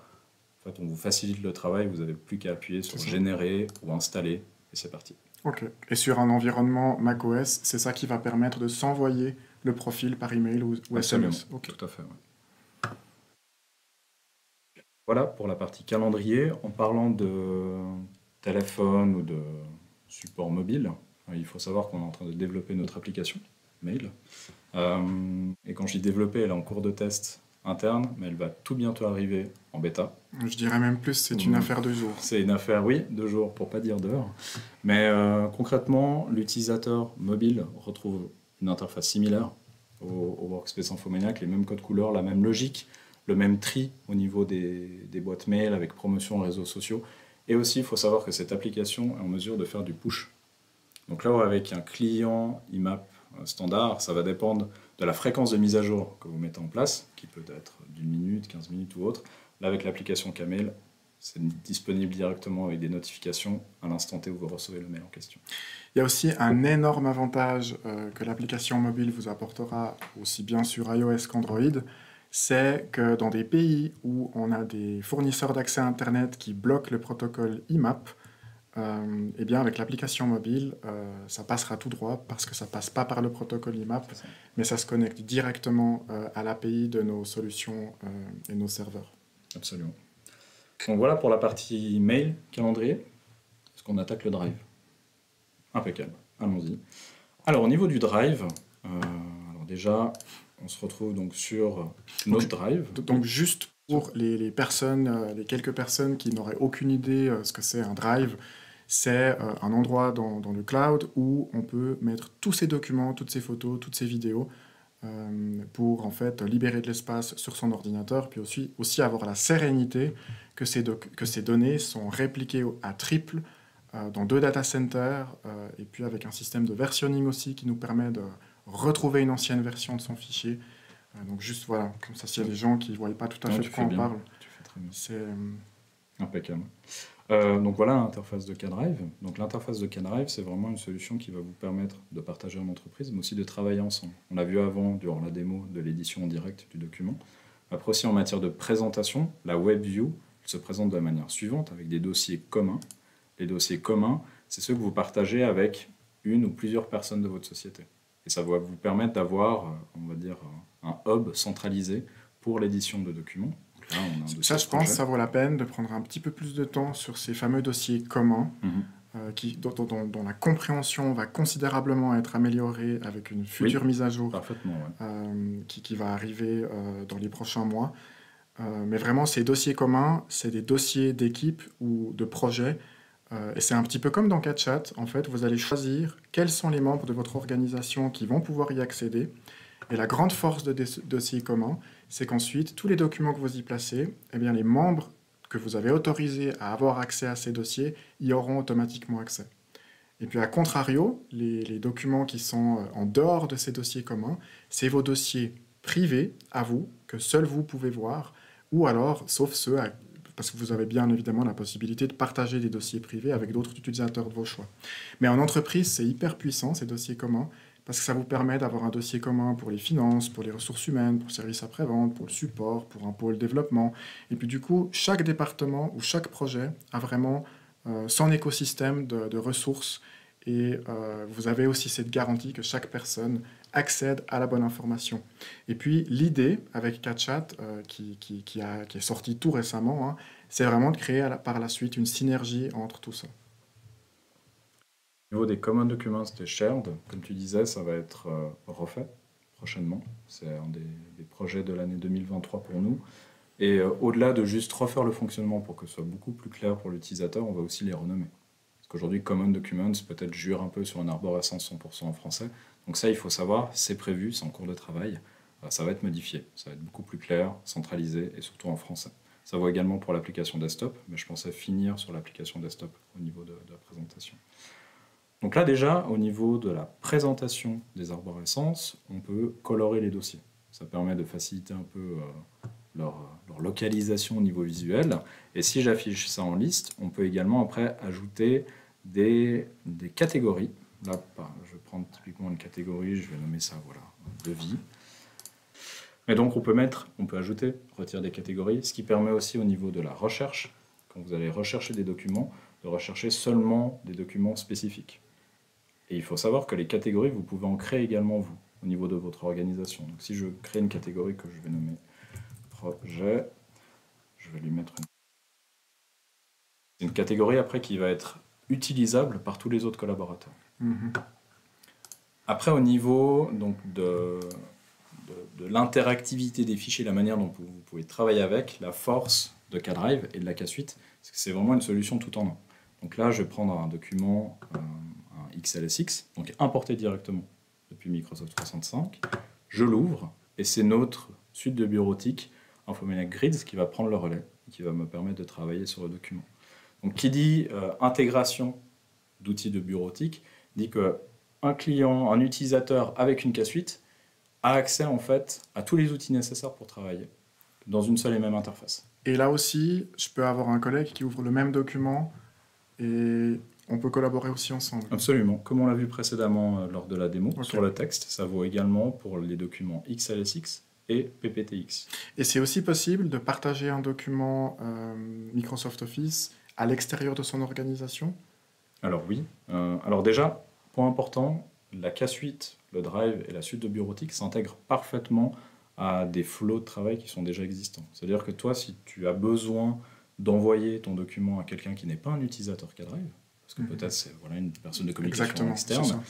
en fait, on vous facilite le travail, vous n'avez plus qu'à appuyer sur générer ou installer, et c'est parti. Ok. Et sur un environnement macOS, c'est ça qui va permettre de s'envoyer le profil par email ou SMS. Okay. Tout à fait. Ouais. Voilà pour la partie calendrier. En parlant de téléphone ou de support mobile, il faut savoir qu'on est en train de développer notre application mail. Et quand je dis développer, elle est en cours de test interne, mais elle va tout bientôt arriver en bêta. Je dirais même plus, c'est une affaire de jours. C'est une affaire, oui, de jours, pour pas dire d'heures. Mais concrètement, l'utilisateur mobile retrouve une interface similaire au Workspace Infomaniac, les mêmes codes couleurs, la même logique, le même tri au niveau des boîtes mail avec promotion réseaux sociaux. Et aussi, il faut savoir que cette application est en mesure de faire du push. Donc là, avec un client IMAP standard, ça va dépendre de la fréquence de mise à jour que vous mettez en place, qui peut être d'une minute, 15 minutes ou autre. Là, avec l'application Kmail, c'est disponible directement avec des notifications à l'instant T où vous recevez le mail en question. Il y a aussi un énorme avantage que l'application mobile vous apportera aussi bien sur iOS qu'Android, c'est que dans des pays où on a des fournisseurs d'accès à Internet qui bloquent le protocole IMAP, eh bien avec l'application mobile, ça passera tout droit parce que ça passe pas par le protocole IMAP, mais ça se connecte directement à l'API de nos solutions et nos serveurs. Absolument. Donc voilà pour la partie mail, calendrier. Est-ce qu'on attaque le drive? Impeccable. Allons-y. Alors au niveau du drive, alors déjà, on se retrouve donc sur notre drive. Donc juste pour les personnes, les quelques personnes qui n'auraient aucune idée ce que c'est un drive, c'est un endroit dans le cloud où on peut mettre tous ces documents, toutes ces photos, toutes ces vidéos pour en fait libérer de l'espace sur son ordinateur, puis aussi avoir la sérénité que ces données sont répliquées à triple dans 2 data centers, et puis avec un système de versionning aussi qui nous permet de retrouver une ancienne version de son fichier. Donc juste voilà, comme ça s'il y a des gens qui ne voient pas tout à fait de quoi on parle, c'est impeccable. Donc voilà l'interface de K-Drive. Donc l'interface de K-Drive, c'est vraiment une solution qui va vous permettre de partager en entreprise, mais aussi de travailler ensemble. On l'a vu avant, durant la démo de l'édition en direct du document. Après aussi en matière de présentation, la WebView se présente de la manière suivante, avec des dossiers communs. Les dossiers communs, c'est ceux que vous partagez avec une ou plusieurs personnes de votre société. Et ça va vous permettre d'avoir, on va dire, un hub centralisé pour l'édition de documents. Là, ça, je pense, ça vaut la peine de prendre un petit peu plus de temps sur ces fameux dossiers communs, dont la compréhension va considérablement être améliorée avec une future mise à jour qui va arriver dans les prochains mois. Mais vraiment, ces dossiers communs, c'est des dossiers d'équipe ou de projet. Et c'est un petit peu comme dans CatChat. En fait, vous allez choisir quels sont les membres de votre organisation qui vont pouvoir y accéder. Et la grande force de dossiers communs, c'est qu'ensuite, tous les documents que vous y placez, eh bien, les membres que vous avez autorisés à avoir accès à ces dossiers y auront automatiquement accès. Et puis, à contrario, les documents qui sont en dehors de ces dossiers communs, c'est vos dossiers privés à vous, que seuls vous pouvez voir, ou alors, sauf ceux, parce que vous avez bien évidemment la possibilité de partager des dossiers privés avec d'autres utilisateurs de vos choix. Mais en entreprise, c'est hyper puissant, ces dossiers communs, parce que ça vous permet d'avoir un dossier commun pour les finances, pour les ressources humaines, pour le service après-vente, pour le support, pour un pôle développement. Et puis du coup, chaque département ou chaque projet a vraiment son écosystème de ressources. Et vous avez aussi cette garantie que chaque personne accède à la bonne information. Et puis l'idée avec CatChat, qui est sortie tout récemment, c'est vraiment de créer par la suite une synergie entre tout ça. Au niveau des Common Documents de Shared, comme tu disais, ça va être refait prochainement. C'est un des projets de l'année 2023 pour nous. Et au-delà de juste refaire le fonctionnement pour que ce soit beaucoup plus clair pour l'utilisateur, on va aussi les renommer. Parce qu'aujourd'hui, Common Documents peut-être jure un peu sur une arborescence 100% en français. Donc ça, il faut savoir, c'est prévu, c'est en cours de travail. Ça va être modifié, ça va être beaucoup plus clair, centralisé et surtout en français. Ça vaut également pour l'application desktop, mais je pensais finir sur l'application desktop au niveau de la présentation. Donc là déjà, au niveau de la présentation des arborescences, on peut colorer les dossiers. Ça permet de faciliter un peu leur localisation au niveau visuel. Et si j'affiche ça en liste, on peut également après ajouter des catégories. Là, je vais prendre typiquement une catégorie, je vais nommer ça voilà, devis. Et donc on peut ajouter, retirer des catégories, ce qui permet aussi au niveau de la recherche, quand vous allez rechercher des documents, de rechercher seulement des documents spécifiques. Et il faut savoir que les catégories, vous pouvez en créer également vous, au niveau de votre organisation. Donc si je crée une catégorie que je vais nommer projet, je vais lui mettre une catégorie après qui va être utilisable par tous les autres collaborateurs. Après, au niveau donc, de l'interactivité des fichiers, la manière dont vous pouvez travailler avec, la force de K-Drive et de la K-Suite, c'est que c'est vraiment une solution tout en un. Donc là, je vais prendre un document, un XLSX, donc importé directement depuis Microsoft 365. Je l'ouvre et c'est notre suite de bureautique Infomaniac Grids qui va prendre le relais et qui va me permettre de travailler sur le document. Donc qui dit intégration d'outils de bureautique dit qu'un client, un utilisateur avec une K-Suite a accès en fait à tous les outils nécessaires pour travailler dans une seule et même interface. Et là aussi, je peux avoir un collègue qui ouvre le même document et on peut collaborer aussi ensemble. Absolument. Comme on l'a vu précédemment lors de la démo, sur le texte, ça vaut également pour les documents XLSX et PPTX. Et c'est aussi possible de partager un document Microsoft Office à l'extérieur de son organisation? Alors oui. Alors déjà, point important, la K-Suite, le Drive et la suite de bureautique s'intègrent parfaitement à des flots de travail qui sont déjà existants. C'est-à-dire que toi, si tu as besoin d'envoyer ton document à quelqu'un qui n'est pas un utilisateur K-Drive, parce que peut-être c'est une personne de communication externe,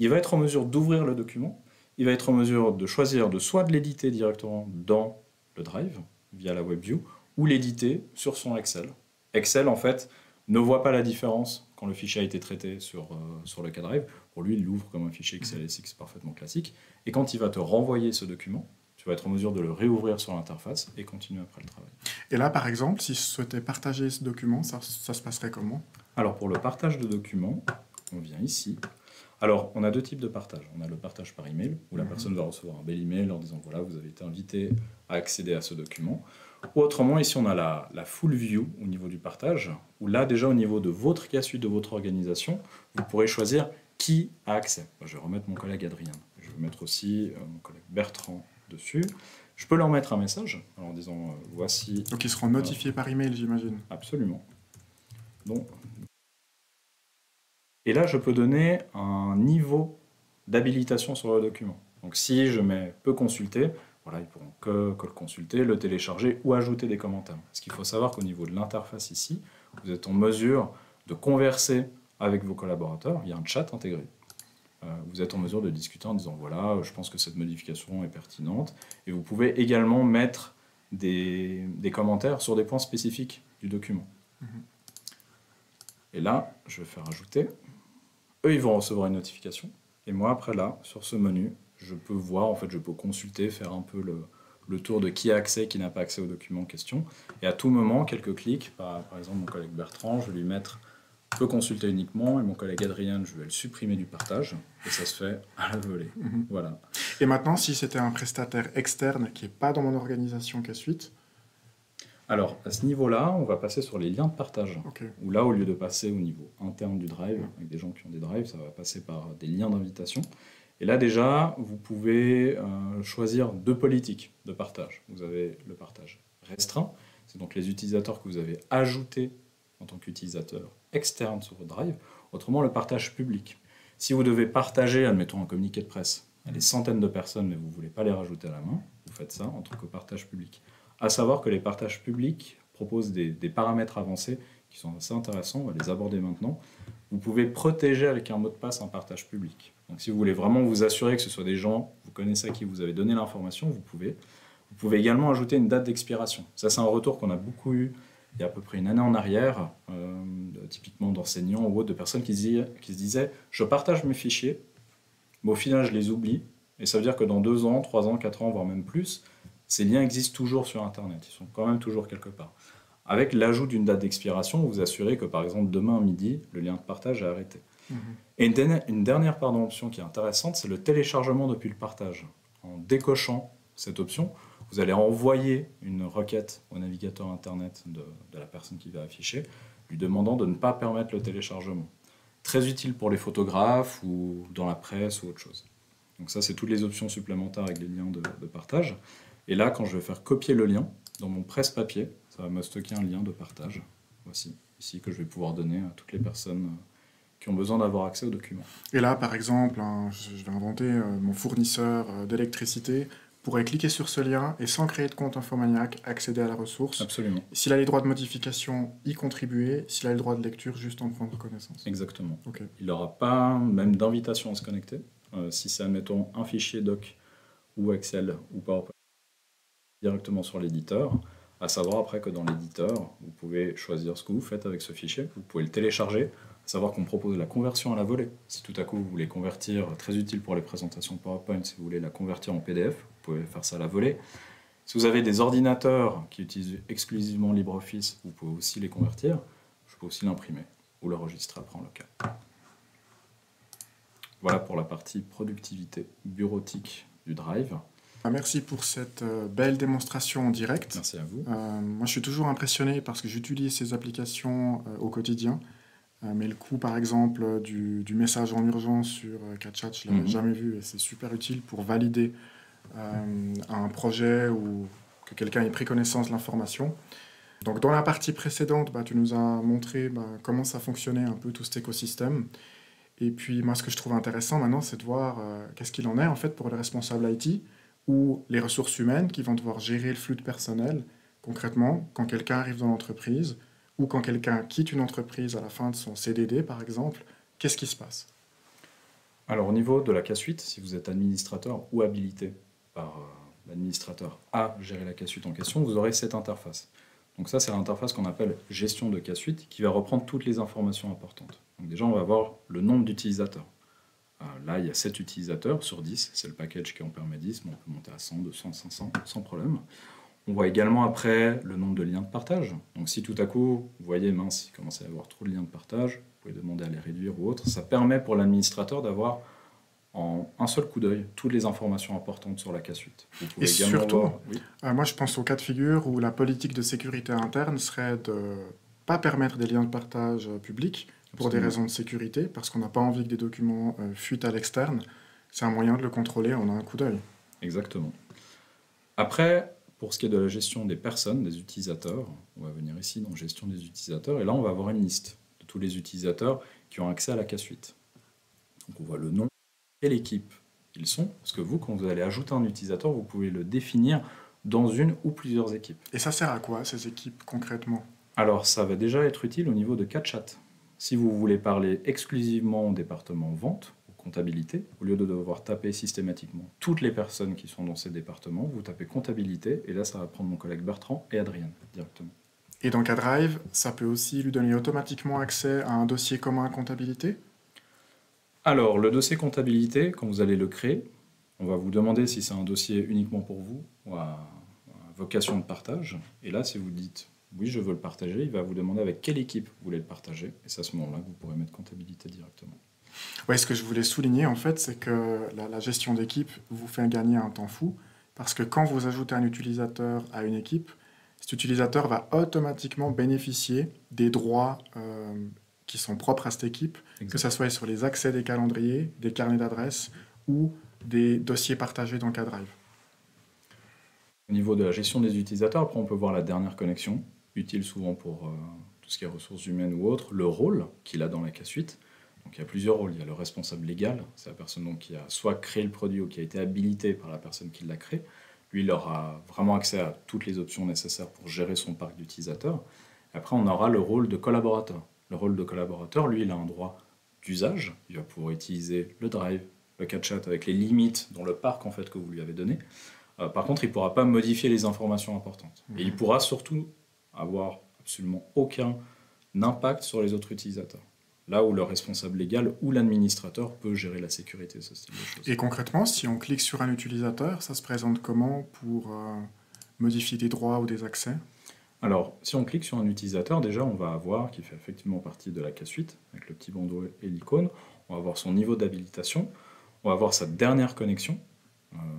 il va être en mesure d'ouvrir le document, il va être en mesure de choisir soit de l'éditer directement dans le Drive, via la WebView, ou l'éditer sur son Excel. Excel, en fait, ne voit pas la différence quand le fichier a été traité sur le K-Drive. Pour lui, il l'ouvre comme un fichier XLSX parfaitement classique. Et quand il va te renvoyer ce document, tu vas être en mesure de le réouvrir sur l'interface et continuer après le travail. Et là, par exemple, si je souhaitais partager ce document, ça se passerait comment? Alors, pour le partage de documents, on vient ici. Alors, on a deux types de partage. On a le partage par email, où la personne va recevoir un bel email en disant « Voilà, vous avez été invité à accéder à ce document ». Ou autrement, ici, on a la full view au niveau du partage, où là, déjà, au niveau de votre K-Suite, de votre organisation, vous pourrez choisir qui a accès. Moi, je vais remettre mon collègue Adrien. Je vais mettre aussi mon collègue Bertrand dessus. Je peux leur mettre un message en disant voici... Donc ils seront notifiés par email, j'imagine. Absolument. Donc, et là, je peux donner un niveau d'habilitation sur le document. Donc si je mets « peut consulter », voilà, ils pourront que le consulter, le télécharger ou ajouter des commentaires. Parce qu'il faut savoir qu'au niveau de l'interface ici, vous êtes en mesure de converser avec vos collaborateurs. Il y a un chat intégré. Vous êtes en mesure de discuter en disant « Voilà, je pense que cette modification est pertinente ». Et vous pouvez également mettre des commentaires sur des points spécifiques du document. Et là, je vais faire ajouter. Eux, ils vont recevoir une notification. Et moi, après là, sur ce menu, je peux voir, en fait, je peux consulter, faire un peu le tour de qui a accès, qui n'a pas accès au document en question. Et à tout moment, quelques clics, par exemple mon collègue Bertrand, je vais lui mettre « peut consulter uniquement » et mon collègue Adrien, je vais le supprimer du partage. Et ça se fait à la volée. Voilà. Et maintenant, si c'était un prestataire externe qui n'est pas dans mon organisation K-Suite? Alors, à ce niveau-là, on va passer sur les liens de partage. Où là, au lieu de passer au niveau interne du Drive, avec des gens qui ont des Drives, ça va passer par des liens d'invitation. Et là, déjà, vous pouvez choisir deux politiques de partage. Vous avez le partage restreint, c'est donc les utilisateurs que vous avez ajoutés en tant qu'utilisateur externe sur votre Drive. Autrement, le partage public. Si vous devez partager, admettons, un communiqué de presse à des centaines de personnes, mais vous ne voulez pas les rajouter à la main, vous faites ça en tant que partage public. À savoir que les partages publics proposent des paramètres avancés qui sont assez intéressants, on va les aborder maintenant. Vous pouvez protéger avec un mot de passe un partage public. Donc si vous voulez vraiment vous assurer que ce soit des gens, vous connaissez à qui vous avez donné l'information, vous pouvez. Vous pouvez également ajouter une date d'expiration. Ça, c'est un retour qu'on a beaucoup eu il y a à peu près une année en arrière, typiquement d'enseignants ou autres, de personnes qui se disaient « je partage mes fichiers, mais au final, je les oublie. Et ça veut dire que dans 2 ans, 3 ans, 4 ans, voire même plus, ces liens existent toujours sur Internet. Ils sont quand même toujours quelque part. » Avec l'ajout d'une date d'expiration, vous vous assurez que, par exemple, demain à midi, le lien de partage est arrêté. Et une dernière option qui est intéressante, c'est le téléchargement depuis le partage. En décochant cette option, vous allez envoyer une requête au navigateur Internet de la personne qui va afficher, lui demandant de ne pas permettre le téléchargement. Très utile pour les photographes ou dans la presse ou autre chose. Donc ça, c'est toutes les options supplémentaires avec les liens de partage. Et là, quand je vais faire copier le lien, dans mon presse-papier, ça va me stocker un lien de partage. Voici, ici, que je vais pouvoir donner à toutes les personnes qui ont besoin d'avoir accès aux documents. Et là, par exemple, je vais inventer mon fournisseur d'électricité pourrait cliquer sur ce lien et sans créer de compte Infomaniac, accéder à la ressource. Absolument. S'il a les droits de modification, y contribuer. S'il a le droit de lecture, juste en prendre connaissance. Exactement. Okay. Il n'aura pas même d'invitation à se connecter. Si c'est, admettons, un fichier doc ou Excel ou PowerPoint directement sur l'éditeur, à savoir après que dans l'éditeur, vous pouvez choisir ce que vous faites avec ce fichier, vous pouvez le télécharger, à savoir qu'on propose la conversion à la volée. Si tout à coup vous voulez convertir, très utile pour les présentations PowerPoint, si vous voulez la convertir en PDF, vous pouvez faire ça à la volée. Si vous avez des ordinateurs qui utilisent exclusivement LibreOffice, vous pouvez aussi les convertir, je peux aussi l'imprimer ou l'enregistrer après en local. Voilà pour la partie productivité bureautique du Drive. Merci pour cette belle démonstration en direct. Merci à vous. Moi, je suis toujours impressionné parce que j'utilise ces applications au quotidien. Mais le coup, par exemple, du message en urgence sur CatChat, je ne l'avais jamais vu et c'est super utile pour valider un projet ou que quelqu'un ait pris connaissance de l'information. Donc, dans la partie précédente, tu nous as montré comment ça fonctionnait un peu tout cet écosystème. Et puis, moi, ce que je trouve intéressant maintenant, c'est de voir qu'est-ce qu'il en est en fait pour les responsables IT ou les ressources humaines qui vont devoir gérer le flux de personnel. Concrètement, quand quelqu'un arrive dans l'entreprise ou quand quelqu'un quitte une entreprise à la fin de son CDD, par exemple, qu'est-ce qui se passe? Alors, au niveau de la K-Suite, si vous êtes administrateur ou habilité par l'administrateur à gérer la K-Suite en question, vous aurez cette interface. Donc ça, c'est l'interface qu'on appelle gestion de K-Suite qui va reprendre toutes les informations importantes. Donc déjà, on va avoir le nombre d'utilisateurs. Là, il y a 7 utilisateurs sur 10, c'est le package qui en permet 10, mais on peut monter à 100, 200, 500 sans problème. On voit également après le nombre de liens de partage. Donc si tout à coup, vous voyez, mince, il commence à y avoir trop de liens de partage, vous pouvez demander à les réduire ou autre. Ça permet pour l'administrateur d'avoir en un seul coup d'œil toutes les informations importantes sur la K-Suite. Et surtout, moi je pense au cas de figure où la politique de sécurité interne serait de ne pas permettre des liens de partage publics pour des raisons de sécurité, parce qu'on n'a pas envie que des documents fuitent à l'externe. C'est un moyen de le contrôler en un coup d'œil. Exactement. Après, pour ce qui est de la gestion des personnes, des utilisateurs, on va venir ici dans gestion des utilisateurs, et là on va avoir une liste de tous les utilisateurs qui ont accès à la K-Suite. Donc on voit le nom, quelle équipe ils sont, parce que vous, quand vous allez ajouter un utilisateur, vous pouvez le définir dans une ou plusieurs équipes. Et ça sert à quoi, ces équipes, concrètement? Alors, ça va déjà être utile au niveau de CatChat. Si vous voulez parler exclusivement au département vente ou comptabilité, au lieu de devoir taper systématiquement toutes les personnes qui sont dans ces départements, vous tapez comptabilité, et là, ça va prendre mon collègue Bertrand et Adrienne directement. Et dans CatDrive, ça peut aussi lui donner automatiquement accès à un dossier commun à comptabilité? Alors, le dossier comptabilité, quand vous allez le créer, on va vous demander si c'est un dossier uniquement pour vous ou à vocation de partage. Et là, si vous dites « oui, je veux le partager », il va vous demander avec quelle équipe vous voulez le partager. Et c'est à ce moment-là que vous pourrez mettre comptabilité directement. Oui, ce que je voulais souligner, en fait, c'est que la gestion d'équipe vous fait gagner un temps fou. Parce que quand vous ajoutez un utilisateur à une équipe, cet utilisateur va automatiquement bénéficier des droits qui sont propres à cette équipe, que ce soit sur les accès des calendriers, des carnets d'adresses ou des dossiers partagés dans CatDrive. Au niveau de la gestion des utilisateurs, après on peut voir la dernière connexion, utile souvent pour tout ce qui est ressources humaines ou autre, le rôle qu'il a dans la K-Suite. Donc il y a plusieurs rôles. Il y a le responsable légal, c'est la personne donc, qui a soit créé le produit ou qui a été habilité par la personne qui l'a créé. Lui, il aura vraiment accès à toutes les options nécessaires pour gérer son parc d'utilisateurs. Après, on aura le rôle de collaborateur. Le rôle de collaborateur, lui, il a un droit d'usage. Il va pouvoir utiliser le Drive, le CatChat avec les limites dans le parc en fait, que vous lui avez donné. Par contre, il ne pourra pas modifier les informations importantes. Et il pourra surtout avoir absolument aucun impact sur les autres utilisateurs. Là où le responsable légal ou l'administrateur peut gérer la sécurité, ce style de choses. Et concrètement, si on clique sur un utilisateur, ça se présente comment pour modifier des droits ou des accès? Alors, si on clique sur un utilisateur, déjà, on va avoir, qui fait effectivement partie de la K-Suite, avec le petit bandeau et l'icône, on va avoir son niveau d'habilitation, on va avoir sa dernière connexion,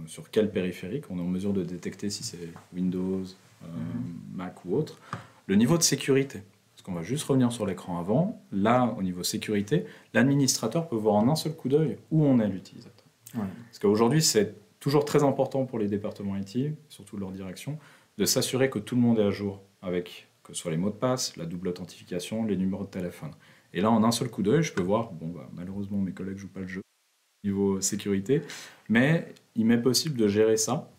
sur quel périphérique, on est en mesure de détecter si c'est Windows, Mac ou autre, le niveau de sécurité. Parce qu'on va juste revenir sur l'écran avant, là, au niveau sécurité, l'administrateur peut voir en un seul coup d'œil où on est l'utilisateur. Ouais. Parce qu'aujourd'hui, c'est toujours très important pour les départements IT, surtout leur direction, de s'assurer que tout le monde est à jour avec que ce soit les mots de passe, la double authentification, les numéros de téléphone. Et là, en un seul coup d'œil, je peux voir, bon, bah, malheureusement, mes collègues ne jouent pas le jeu niveau sécurité, mais il m'est possible de gérer ça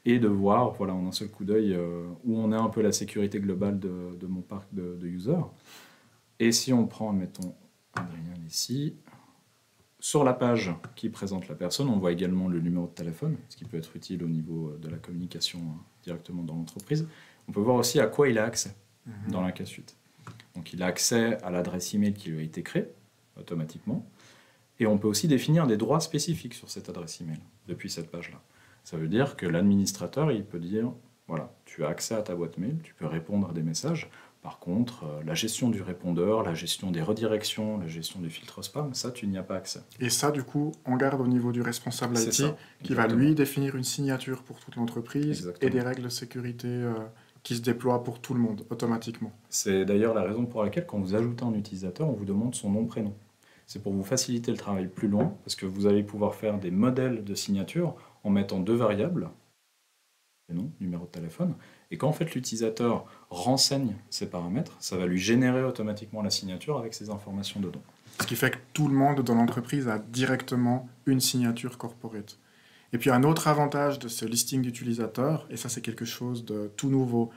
et de voir, voilà, en un seul coup d'œil, où on est un peu la sécurité globale de mon parc de users. Et si on prend, admettons, Adrien ici, sur la page qui présente la personne, on voit également le numéro de téléphone, ce qui peut être utile au niveau de la communication directement dans l'entreprise. On peut voir aussi à quoi il a accès dans la cas suite. Donc il a accès à l'adresse email qui lui a été créée automatiquement. Et on peut aussi définir des droits spécifiques sur cette adresse email depuis cette page-là. Ça veut dire que l'administrateur, il peut dire, voilà, tu as accès à ta boîte mail, tu peux répondre à des messages. Par contre, la gestion du répondeur, la gestion des redirections, la gestion du filtre spam, ça, tu n'y as pas accès. Et ça, du coup, on garde au niveau du responsable C'est IT ça, qui va, exactement. lui, définir une signature pour toute l'entreprise Exactement. et des règles de sécurité qui se déploient pour tout le monde, automatiquement. C'est d'ailleurs la raison pour laquelle, quand vous ajoutez un utilisateur, on vous demande son nom, prénom. C'est pour vous faciliter le travail plus loin, parce que vous allez pouvoir faire des modèles de signature en mettant deux variables, prénom, numéro de téléphone, et quand en fait l'utilisateur renseigne ces paramètres, ça va lui générer automatiquement la signature avec ces informations dedans. Ce qui fait que tout le monde dans l'entreprise a directement une signature corporate. Et puis un autre avantage de ce listing d'utilisateurs, et ça c'est quelque chose de tout nouveau,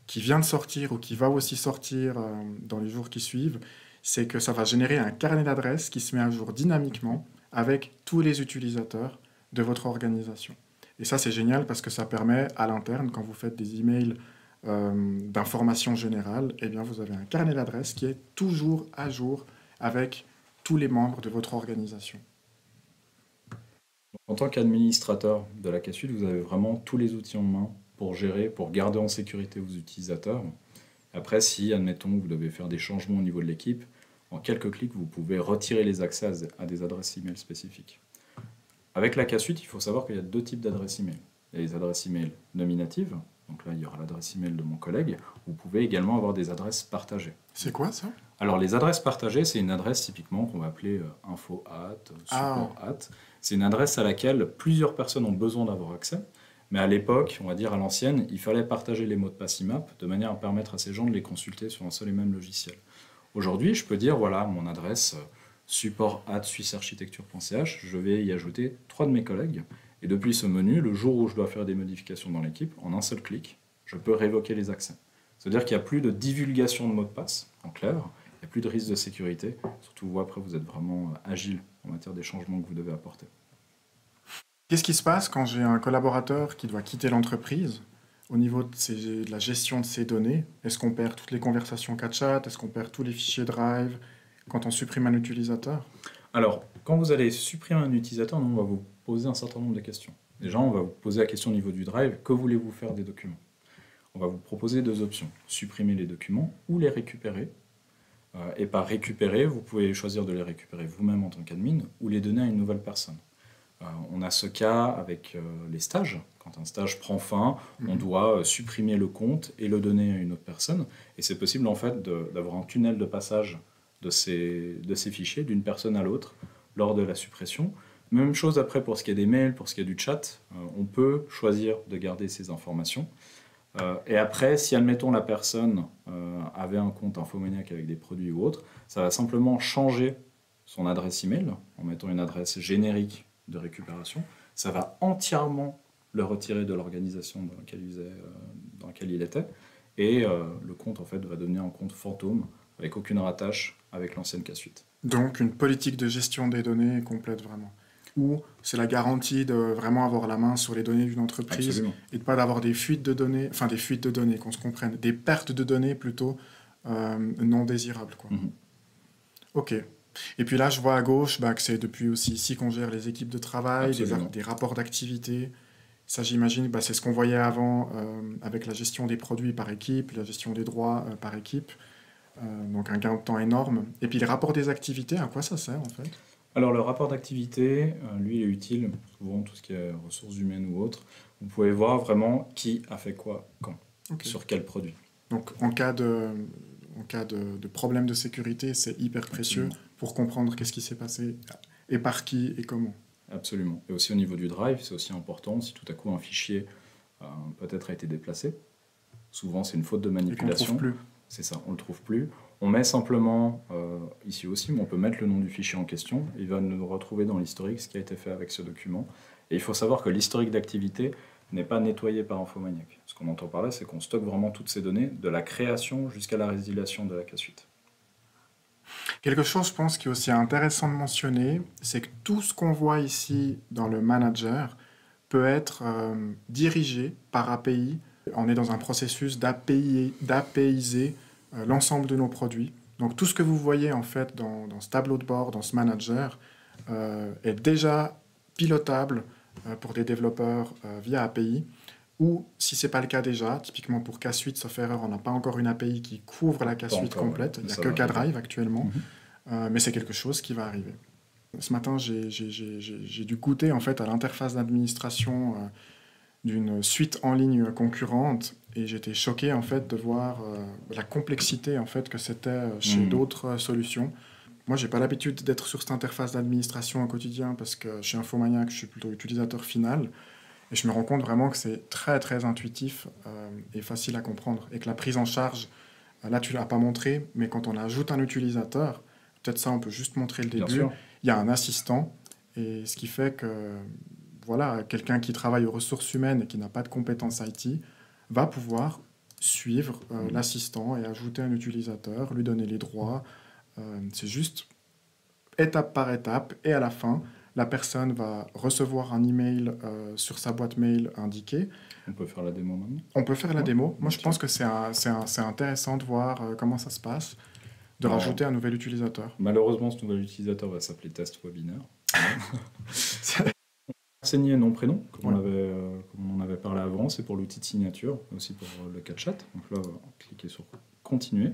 qui vient de sortir ou qui va aussi sortir dans les jours qui suivent, c'est que ça va générer un carnet d'adresses qui se met à jour dynamiquement avec tous les utilisateurs de votre organisation. Et ça c'est génial parce que ça permet à l'interne, quand vous faites des emails d'information générale, eh bien vous avez un carnet d'adresses qui est toujours à jour avec tous les membres de votre organisation. En tant qu'administrateur de la CASUD, vous avez vraiment tous les outils en main pour gérer, pour garder en sécurité vos utilisateurs. Après, si, admettons, vous devez faire des changements au niveau de l'équipe, en quelques clics, vous pouvez retirer les accès à des adresses email spécifiques. Avec la CASUD, il faut savoir qu'il y a deux types d'adresses email. Il y a les adresses email nominatives, donc là, il y aura l'adresse email de mon collègue. Vous pouvez également avoir des adresses partagées. C'est quoi ça? Alors, les adresses partagées, c'est une adresse typiquement qu'on va appeler info at, support at. C'est une adresse à laquelle plusieurs personnes ont besoin d'avoir accès. Mais à l'époque, on va dire à l'ancienne, il fallait partager les mots de passe IMAP de manière à permettre à ces gens de les consulter sur un seul et même logiciel. Aujourd'hui, je peux dire, voilà, mon adresse support@suissearchitecture.ch, je vais y ajouter 3 de mes collègues. Et depuis ce menu, le jour où je dois faire des modifications dans l'équipe, en un seul clic, je peux révoquer les accès. C'est-à-dire qu'il n'y a plus de divulgation de mots de passe, en clair, il n'y a plus de risque de sécurité, surtout vous, après, vous êtes vraiment agile en matière des changements que vous devez apporter. Qu'est-ce qui se passe quand j'ai un collaborateur qui doit quitter l'entreprise au niveau de la gestion de ses données? Est-ce qu'on perd toutes les conversations chat? Est-ce qu'on perd tous les fichiers Drive quand on supprime un utilisateur? Alors, quand vous allez supprimer un utilisateur, nous, on va vous poser un certain nombre de questions. Déjà, on va vous poser la question au niveau du Drive, que voulez-vous faire des documents? On va vous proposer deux options, supprimer les documents ou les récupérer. Et par récupérer, vous pouvez choisir de les récupérer vous-même en tant qu'admin ou les donner à une nouvelle personne. On a ce cas avec les stages. Quand un stage prend fin, on doit supprimer le compte et le donner à une autre personne. Et c'est possible en fait d'avoir un tunnel de passage de ces fichiers d'une personne à l'autre lors de la suppression. Même chose après pour ce qui est des mails, pour ce qui est du chat. On peut choisir de garder ces informations. Et après, si admettons la personne avait un compte Infomaniac avec des produits ou autres, ça va simplement changer son adresse email en mettant une adresse générique de récupération. Ça va entièrement le retirer de l'organisation dans laquelle il était. Et le compte en fait va devenir un compte fantôme avec aucune rattache avec l'ancienne CASUD. Donc une politique de gestion des données complète vraiment. Ou c'est la garantie de vraiment avoir la main sur les données d'une entreprise. Absolument. Et de pas d'avoir des fuites de données, enfin des fuites de données, qu'on se comprenne, des pertes de données plutôt non désirables, quoi. Ok. Et puis là, je vois à gauche que c'est depuis aussi ici qu'on gère les équipes de travail, des rapports d'activité. Ça, j'imagine, c'est ce qu'on voyait avant avec la gestion des produits par équipe, la gestion des droits par équipe. Donc un gain de temps énorme. Et puis les rapports des activités, à quoi ça sert en fait? Alors le rapport d'activité, lui, il est utile, souvent tout ce qui est ressources humaines ou autres. Vous pouvez voir vraiment qui a fait quoi, quand, sur quel produit. Donc en cas de problème de sécurité, c'est hyper précieux pour comprendre qu'est-ce qui s'est passé et par qui et comment. Absolument. Et aussi au niveau du drive, c'est aussi important si tout à coup un fichier peut-être a été déplacé. Souvent, c'est une faute de Et qu'on ne manipulation. trouve plus. C'est ça, on ne le trouve plus. On met simplement, ici aussi, mais on peut mettre le nom du fichier en question. Il va nous retrouver dans l'historique ce qui a été fait avec ce document. Et il faut savoir que l'historique d'activité n'est pas nettoyé par Infomaniac. Ce qu'on entend par là, c'est qu'on stocke vraiment toutes ces données, de la création jusqu'à la résiliation de la K-Suite. Quelque chose, je pense, qui est aussi intéressant de mentionner, c'est que tout ce qu'on voit ici dans le manager peut être dirigé par API. On est dans un processus d'APIser l'ensemble de nos produits. Donc tout ce que vous voyez en fait dans ce tableau de bord, dans ce manager, est déjà pilotable pour des développeurs via API. Ou si ce n'est pas le cas déjà, typiquement pour K-Suite, sauf erreur, on n'a pas encore une API qui couvre la K-Suite complète. Il n'y a que K-Drive actuellement, mais c'est quelque chose qui va arriver. Ce matin, j'ai dû goûter en fait à l'interface d'administration d'une suite en ligne concurrente et j'étais choqué en fait de voir la complexité en fait que c'était chez d'autres solutions. Moi, j'ai pas l'habitude d'être sur cette interface d'administration au quotidien parce que chez Infomaniac, je suis plutôt utilisateur final. Et je me rends compte vraiment que c'est très, très intuitif et facile à comprendre. Et que la prise en charge, là, tu ne l'as pas montré, mais quand on ajoute un utilisateur, peut-être ça, on peut juste montrer le début. Il y a un assistant, et ce qui fait que voilà, quelqu'un qui travaille aux ressources humaines et qui n'a pas de compétences IT va pouvoir suivre l'assistant et ajouter un utilisateur, lui donner les droits. C'est juste étape par étape, et à la fin, la personne va recevoir un email sur sa boîte mail indiquée. On peut faire la démo maintenant. On peut faire la démo. Moi, je pense que c'est intéressant de voir comment ça se passe, de rajouter un nouvel utilisateur. Malheureusement, ce nouvel utilisateur va s'appeler Test Webinaire. Renseigner nom-prénom, comme on en avait parlé avant, c'est pour l'outil de signature, mais aussi pour le cas de chat. Donc là, on va cliquer sur Continuer.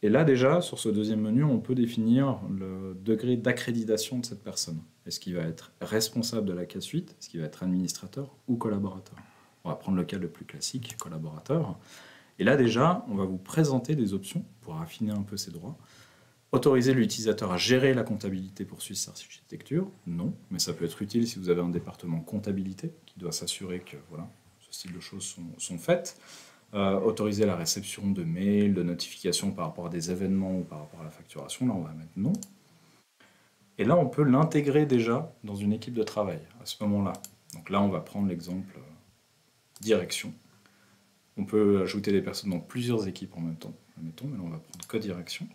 Et là, déjà, sur ce deuxième menu, on peut définir le degré d'accréditation de cette personne. Est-ce qu'il va être responsable de la K-Suite? Est-ce qu'il va être administrateur ou collaborateur? On va prendre le cas le plus classique, collaborateur. Et là, déjà, on va vous présenter des options pour affiner un peu ses droits. Autoriser l'utilisateur à gérer la comptabilité pour Swiss Architecture? Non, mais ça peut être utile si vous avez un département comptabilité qui doit s'assurer que voilà, ce style de choses sont faites. Autoriser la réception de mails, de notifications par rapport à des événements ou par rapport à la facturation, là on va mettre non. Et là on peut l'intégrer déjà dans une équipe de travail à ce moment-là. Donc là on va prendre l'exemple direction. On peut ajouter des personnes dans plusieurs équipes en même temps, admettons, mais là on va prendre que direction.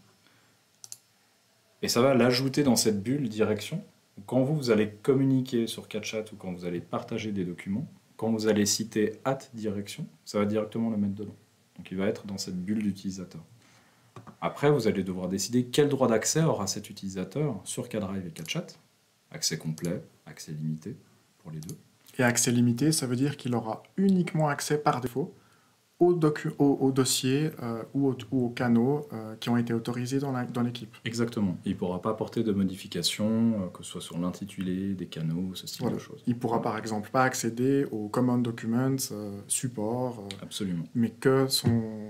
Et ça va l'ajouter dans cette bulle direction. Quand vous allez communiquer sur CatChat ou quand vous allez partager des documents, quand vous allez citer @direction, ça va directement le mettre dedans. Donc il va être dans cette bulle d'utilisateur. Après, vous allez devoir décider quel droit d'accès aura cet utilisateur sur K-Drive et KatChat. Accès complet, accès limité pour les deux. Et accès limité, ça veut dire qu'il aura uniquement accès par défaut aux dossiers ou aux canaux qui ont été autorisés dans l'équipe. Exactement. Il ne pourra pas apporter de modifications, que ce soit sur l'intitulé, des canaux, ce style de choses. Il ne pourra par exemple pas accéder aux common documents, support, absolument. Mais que son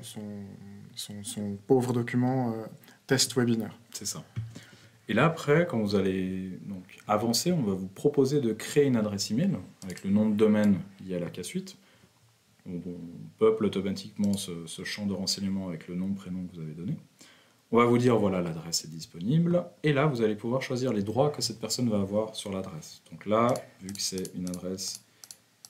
pauvre document test webinaire. C'est ça. Et là, après, quand vous allez donc avancer, on va vous proposer de créer une adresse email avec le nom de domaine lié à la K-Suite. On peuple automatiquement ce champ de renseignement avec le nom, prénom que vous avez donné. On va vous dire, voilà, l'adresse est disponible. Et là, vous allez pouvoir choisir les droits que cette personne va avoir sur l'adresse. Donc là, vu que c'est une adresse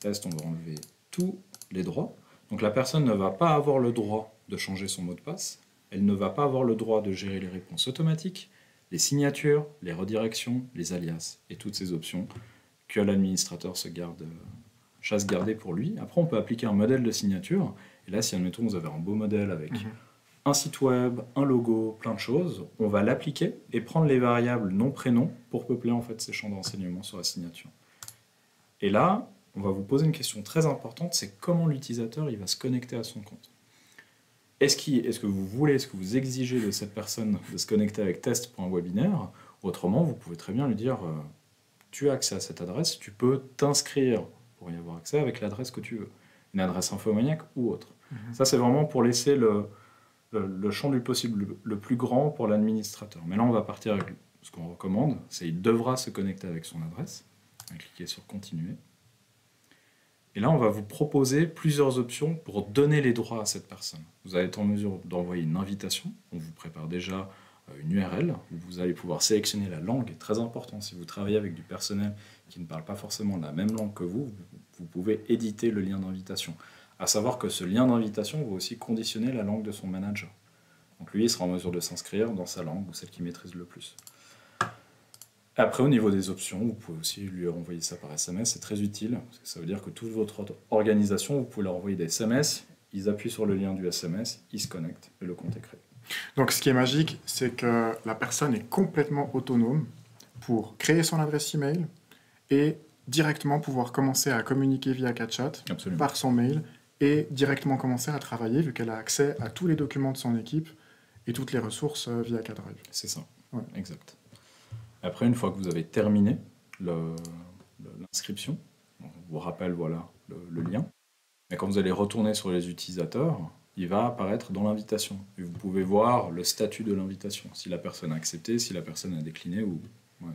test, on va enlever tous les droits. Donc la personne ne va pas avoir le droit de changer son mot de passe. Elle ne va pas avoir le droit de gérer les réponses automatiques, les signatures, les redirections, les alias et toutes ces options que l'administrateur chasse garder pour lui. Après, on peut appliquer un modèle de signature. Et là, si, admettons, vous avez un beau modèle avec un site web, un logo, plein de choses, on va l'appliquer et prendre les variables nom-prénom pour peupler en fait ces champs d'enseignement sur la signature. Et là, on va vous poser une question très importante, c'est comment l'utilisateur il va se connecter à son compte. Est-ce que vous exigez de cette personne de se connecter avec test.webinaire? Autrement, vous pouvez très bien lui dire tu as accès à cette adresse, tu peux t'inscrire pour y avoir accès avec l'adresse que tu veux, une adresse Infomaniac ou autre. Ça, c'est vraiment pour laisser le champ du possible le plus grand pour l'administrateur. Mais là, on va partir avec ce qu'on recommande, c'est qu'il devra se connecter avec son adresse. On va cliquer sur Continuer. Et là, on va vous proposer plusieurs options pour donner les droits à cette personne. Vous allez être en mesure d'envoyer une invitation. On vous prépare déjà une URL où vous allez pouvoir sélectionner la langue. Très important, si vous travaillez avec du personnel qui ne parle pas forcément la même langue que vous, vous pouvez éditer le lien d'invitation. À savoir que ce lien d'invitation va aussi conditionner la langue de son manager. Donc lui, il sera en mesure de s'inscrire dans sa langue ou celle qu'il maîtrise le plus. Après, au niveau des options, vous pouvez aussi lui renvoyer ça par SMS, c'est très utile, parce que ça veut dire que toute votre organisation, vous pouvez leur envoyer des SMS, ils appuient sur le lien du SMS, ils se connectent et le compte est créé. Donc ce qui est magique, c'est que la personne est complètement autonome pour créer son adresse email et directement pouvoir commencer à communiquer via CatChat par son mail et directement commencer à travailler vu qu'elle a accès à tous les documents de son équipe et toutes les ressources via CatDrive. C'est ça, ouais. Exact. Après, une fois que vous avez terminé l'inscription, on vous rappelle voilà, le lien, et quand vous allez retourner sur les utilisateurs, il va apparaître dans l'invitation. Et vous pouvez voir le statut de l'invitation, si la personne a accepté, si la personne a décliné ou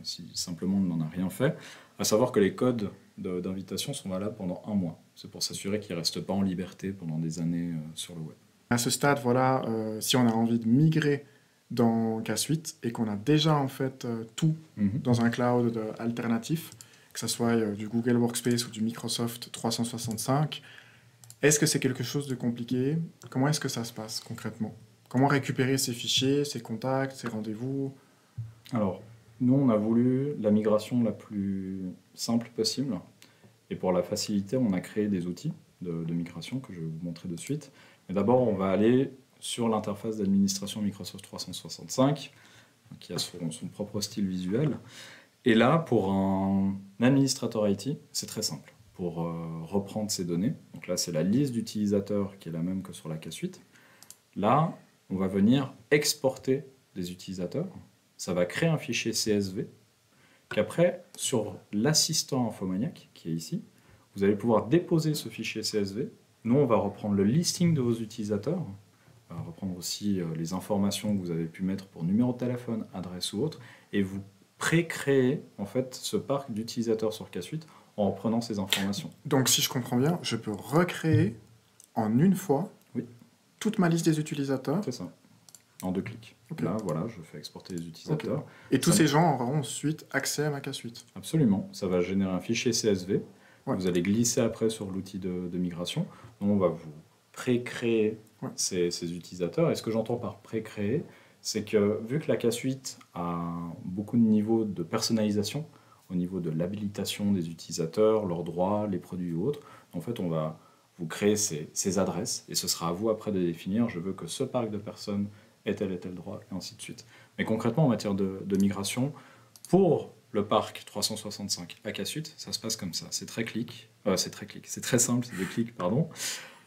si simplement on n'en a rien fait. À savoir que les codes d'invitation sont valables pendant 1 mois. C'est pour s'assurer qu'ils ne restent pas en liberté pendant des années sur le web. À ce stade, voilà, si on a envie de migrer dans K-Suite et qu'on a déjà en fait tout dans un cloud alternatif, que ce soit du Google Workspace ou du Microsoft 365, est-ce que c'est quelque chose de compliqué? Comment est-ce que ça se passe concrètement? Comment récupérer ces fichiers, ces contacts, ces rendez-vous? Alors, nous, on a voulu la migration la plus simple possible. Et pour la faciliter, on a créé des outils de migration que je vais vous montrer de suite. Mais d'abord, on va aller sur l'interface d'administration Microsoft 365, qui a son propre style visuel. Et là, pour un administrateur IT, c'est très simple. Pour reprendre ces données, donc là, c'est la liste d'utilisateurs qui est la même que sur la K-Suite. Là, on va venir exporter des utilisateurs. Ça va créer un fichier CSV qu'après, sur l'assistant Infomaniac, qui est ici, vous allez pouvoir déposer ce fichier CSV. Nous, on va reprendre le listing de vos utilisateurs. On va reprendre aussi les informations que vous avez pu mettre pour numéro de téléphone, adresse ou autre, et vous pré-créer en fait ce parc d'utilisateurs sur K-Suite en reprenant ces informations. Donc, si je comprends bien, je peux recréer en une fois toute ma liste des utilisateurs. C'est ça, en 2 clics. Okay. Là, voilà, je fais exporter les utilisateurs. Okay. Et tous ces gens auront ensuite accès à ma K-Suite. Absolument, ça va générer un fichier CSV. Vous allez glisser après sur l'outil de migration. Donc, on va vous pré-créer ces utilisateurs. Et ce que j'entends par pré-créer, c'est que vu que la K-Suite a beaucoup de niveaux de personnalisation, au niveau de l'habilitation des utilisateurs, leurs droits, les produits ou autres, en fait, on va vous créer ces adresses et ce sera à vous après de définir, je veux que ce parc de personnes ait tel et tel droit, et ainsi de suite. Mais concrètement, en matière de migration, pour le parc 365 à K-Suite, ça se passe comme ça. C'est très simple, c'est 2 clics, pardon.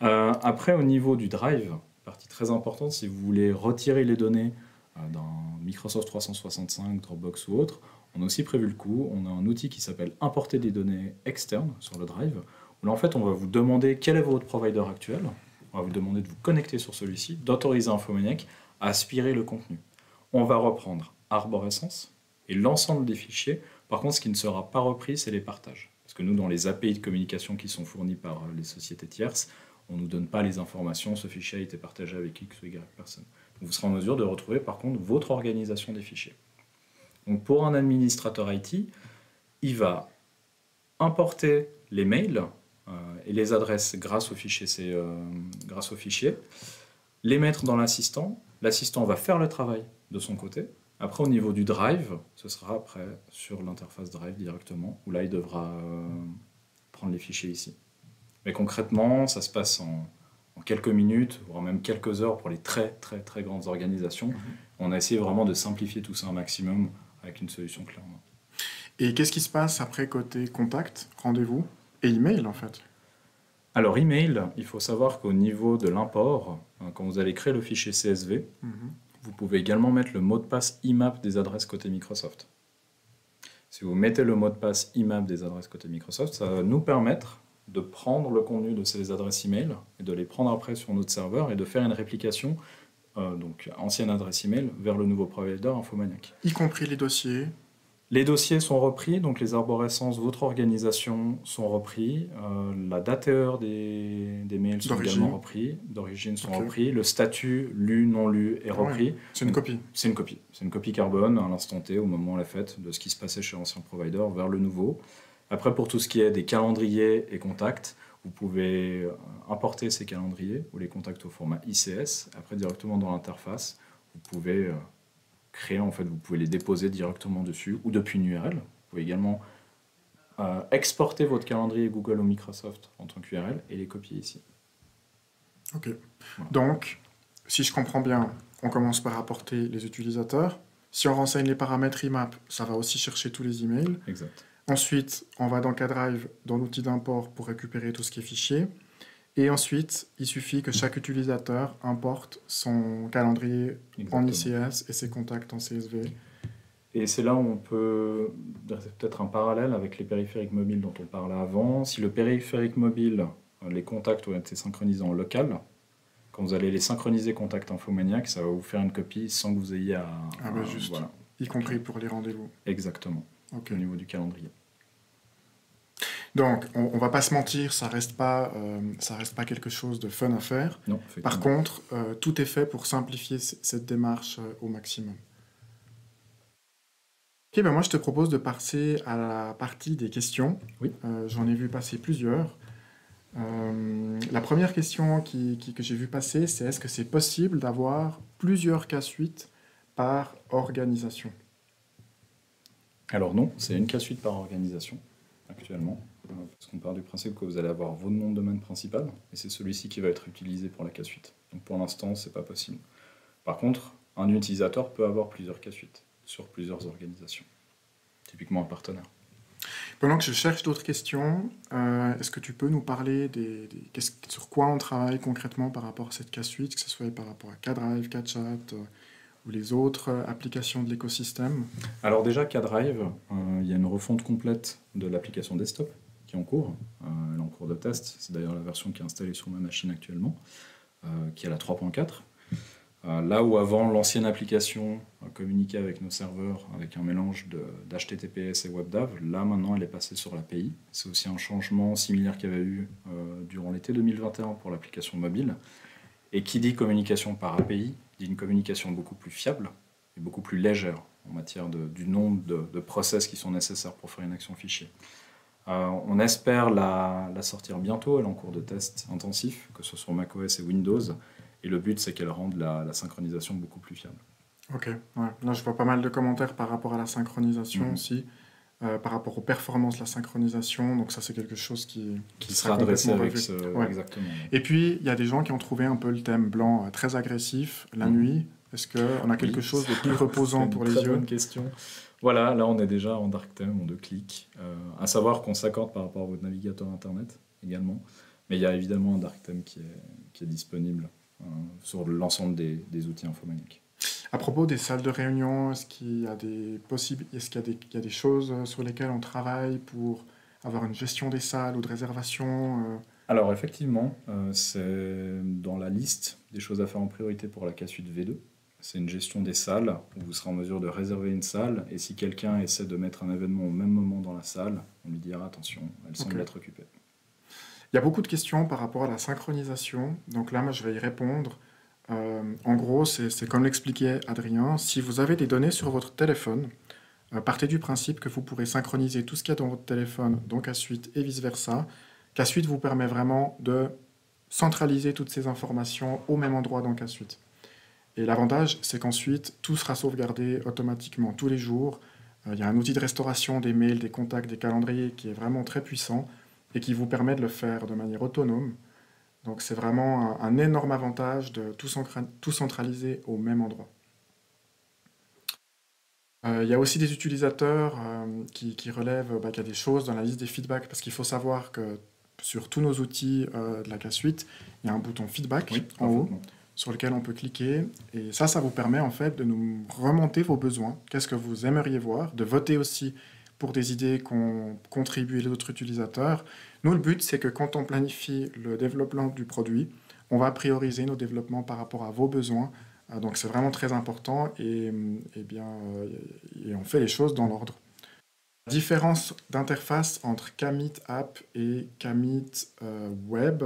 Après, au niveau du Drive, partie très importante, si vous voulez retirer les données dans Microsoft 365, Dropbox ou autre, on a aussi prévu le coup. On a un outil qui s'appelle Importer des données externes sur le Drive, où là, en fait, on va vous demander quel est votre provider actuel. On va vous demander de vous connecter sur celui-ci, d'autoriser Infomaniac à aspirer le contenu. On va reprendre Arborescence et l'ensemble des fichiers. Par contre, ce qui ne sera pas repris, c'est les partages. Parce que nous, dans les API de communication qui sont fournis par les sociétés tierces, on ne nous donne pas les informations, ce fichier a été partagé avec X ou Y personne. Donc, vous serez en mesure de retrouver, par contre, votre organisation des fichiers. Donc, pour un administrateur IT, il va importer les mails et les adresses grâce au fichier, les mettre dans l'assistant. L'assistant va faire le travail de son côté. Après, au niveau du Drive, ce sera après sur l'interface Drive directement, où là, il devra prendre les fichiers ici. Mais concrètement, ça se passe en quelques minutes, voire même quelques heures pour les très grandes organisations. On a essayé vraiment de simplifier tout ça un maximum avec une solution clé en main. Et qu'est-ce qui se passe après côté contact, rendez-vous et email en fait? Alors email, il faut savoir qu'au niveau de l'import, quand vous allez créer le fichier CSV, vous pouvez également mettre le mot de passe IMAP des adresses côté Microsoft. Si vous mettez le mot de passe IMAP des adresses côté Microsoft, ça va nous permettre de prendre le contenu de ces adresses email et de les prendre après sur notre serveur et de faire une réplication, donc ancienne adresse email, vers le nouveau provider Infomaniac. Y compris les dossiers Les dossiers sont repris, donc les arborescences, votre organisation sont repris. La date et heure des mails sont D'origine. également repris, d'origine sont Ok. repris. Le statut lu, non lu est Ah ouais, repris. c'est une Donc, copie. c'est une copie. C'est une copie carbone à l'instant T, au moment où on l'a faite, de ce qui se passait chez l'ancien provider vers le nouveau. Après, pour tout ce qui est des calendriers et contacts, vous pouvez importer ces calendriers ou les contacts au format ICS. Après, directement dans l'interface, vous pouvez créer, en fait, vous pouvez les déposer directement dessus ou depuis une URL. Vous pouvez également exporter votre calendrier Google ou Microsoft en tant qu'URL et les copier ici. Ok. Voilà. Donc, si je comprends bien, on commence par apporter les utilisateurs. Si on renseigne les paramètres IMAP, ça va aussi chercher tous les emails. Exact. Ensuite, on va dans KDrive, dans l'outil d'import pour récupérer tout ce qui est fichier. Et ensuite, il suffit que chaque utilisateur importe son calendrier en Exactement. ICS et ses contacts en CSV. Et c'est là où on peut peut-être un parallèle avec les périphériques mobiles dont on parlait avant. Si le périphérique mobile, les contacts ont été synchronisés en local, quand vous allez les synchroniser contact Infomaniac, ça va vous faire une copie sans que vous ayez à... Ah ben juste, voilà, y compris pour les rendez-vous. exactement, Ok. au niveau du calendrier. Donc, on va pas se mentir, ça reste pas quelque chose de fun à faire. Non, Par effectivement. contre, tout est fait pour simplifier cette démarche au maximum. Ok, ben moi je te propose de passer à la partie des questions. Oui. J'en ai vu passer plusieurs. La première question que j'ai vu passer, c'est est-ce que c'est possible d'avoir plusieurs cas suites par organisation? Alors non, c'est une cas suite par organisation, actuellement, parce qu'on part du principe que vous allez avoir votre nom de domaine principal, et c'est celui-ci qui va être utilisé pour la cas suite. Donc pour l'instant, c'est pas possible. Par contre, un utilisateur peut avoir plusieurs cas suites sur plusieurs organisations, typiquement un partenaire. Pendant que je cherche d'autres questions, est-ce que tu peux nous parler sur quoi on travaille concrètement par rapport à cette cas suite, que ce soit par rapport à KDrive, KChat ou les autres applications de l'écosystème? Alors déjà, KDrive, il y a une refonte complète de l'application desktop qui est en cours. Elle est en cours de test. C'est d'ailleurs la version qui est installée sur ma machine actuellement, qui est la 3.4. Là où avant, l'ancienne application communiquait avec nos serveurs avec un mélange d'HTTPS et WebDAV, là maintenant elle est passée sur l'API. C'est aussi un changement similaire qu'il y avait eu durant l'été 2021 pour l'application mobile. Et qui dit communication par API, dit une communication beaucoup plus fiable et beaucoup plus légère en matière du nombre de process qui sont nécessaires pour faire une action fichier. On espère la sortir bientôt, elle est en cours de test intensif, que ce soit macOS et Windows. Et le but, c'est qu'elle rende la synchronisation beaucoup plus fiable. Ok, ouais. Là je vois pas mal de commentaires par rapport à la synchronisation aussi, par rapport aux performances de la synchronisation, donc ça c'est quelque chose qui sera adressé complètement avec revu. ce... Ouais. Exactement. Et puis il y a des gens qui ont trouvé un peu le thème blanc très agressif la nuit. Est-ce qu'on a quelque chose de plus reposant pour les très yeux? bonne question. Voilà, là on est déjà en dark theme, en 2 clics. À savoir qu'on s'accorde par rapport à votre navigateur internet également. Mais il y a évidemment un dark theme qui est disponible sur l'ensemble des outils Infomaniac. À propos des salles de réunion, est-ce qu'il y a il y a des choses sur lesquelles on travaille pour avoir une gestion des salles ou de réservation? Alors effectivement, c'est dans la liste des choses à faire en priorité pour la cas suite V2. C'est une gestion des salles, où vous serez en mesure de réserver une salle, et si quelqu'un essaie de mettre un événement au même moment dans la salle, on lui dira attention, elle semble être occupée. Il y a beaucoup de questions par rapport à la synchronisation, donc là moi je vais y répondre. En gros, c'est comme l'expliquait Adrien, si vous avez des données sur votre téléphone, partez du principe que vous pourrez synchroniser tout ce qu'il y a dans votre téléphone, donc K Suite et vice-versa. K Suite vous permet vraiment de centraliser toutes ces informations au même endroit dans K Suite. Et l'avantage, c'est qu'ensuite, tout sera sauvegardé automatiquement tous les jours. Il y a un outil de restauration des mails, des contacts, des calendriers qui est vraiment très puissant et qui vous permet de le faire de manière autonome. Donc c'est vraiment un énorme avantage de tout centraliser au même endroit. Il y a aussi des utilisateurs qui relèvent qu'il y a des choses dans la liste des feedbacks, parce qu'il faut savoir que sur tous nos outils de la K Suite, il y a un bouton feedback en haut sur lequel on peut cliquer. Et ça vous permet en fait de nous remonter vos besoins. Qu'est-ce que vous aimeriez voir? De voter aussi pour des idées qu'ont contribué les autres utilisateurs. Nous, le but, c'est que quand on planifie le développement du produit, on va prioriser nos développements par rapport à vos besoins. Donc c'est vraiment très important et on fait les choses dans l'ordre. Différence d'interface entre Kmeet App et Kmeet Web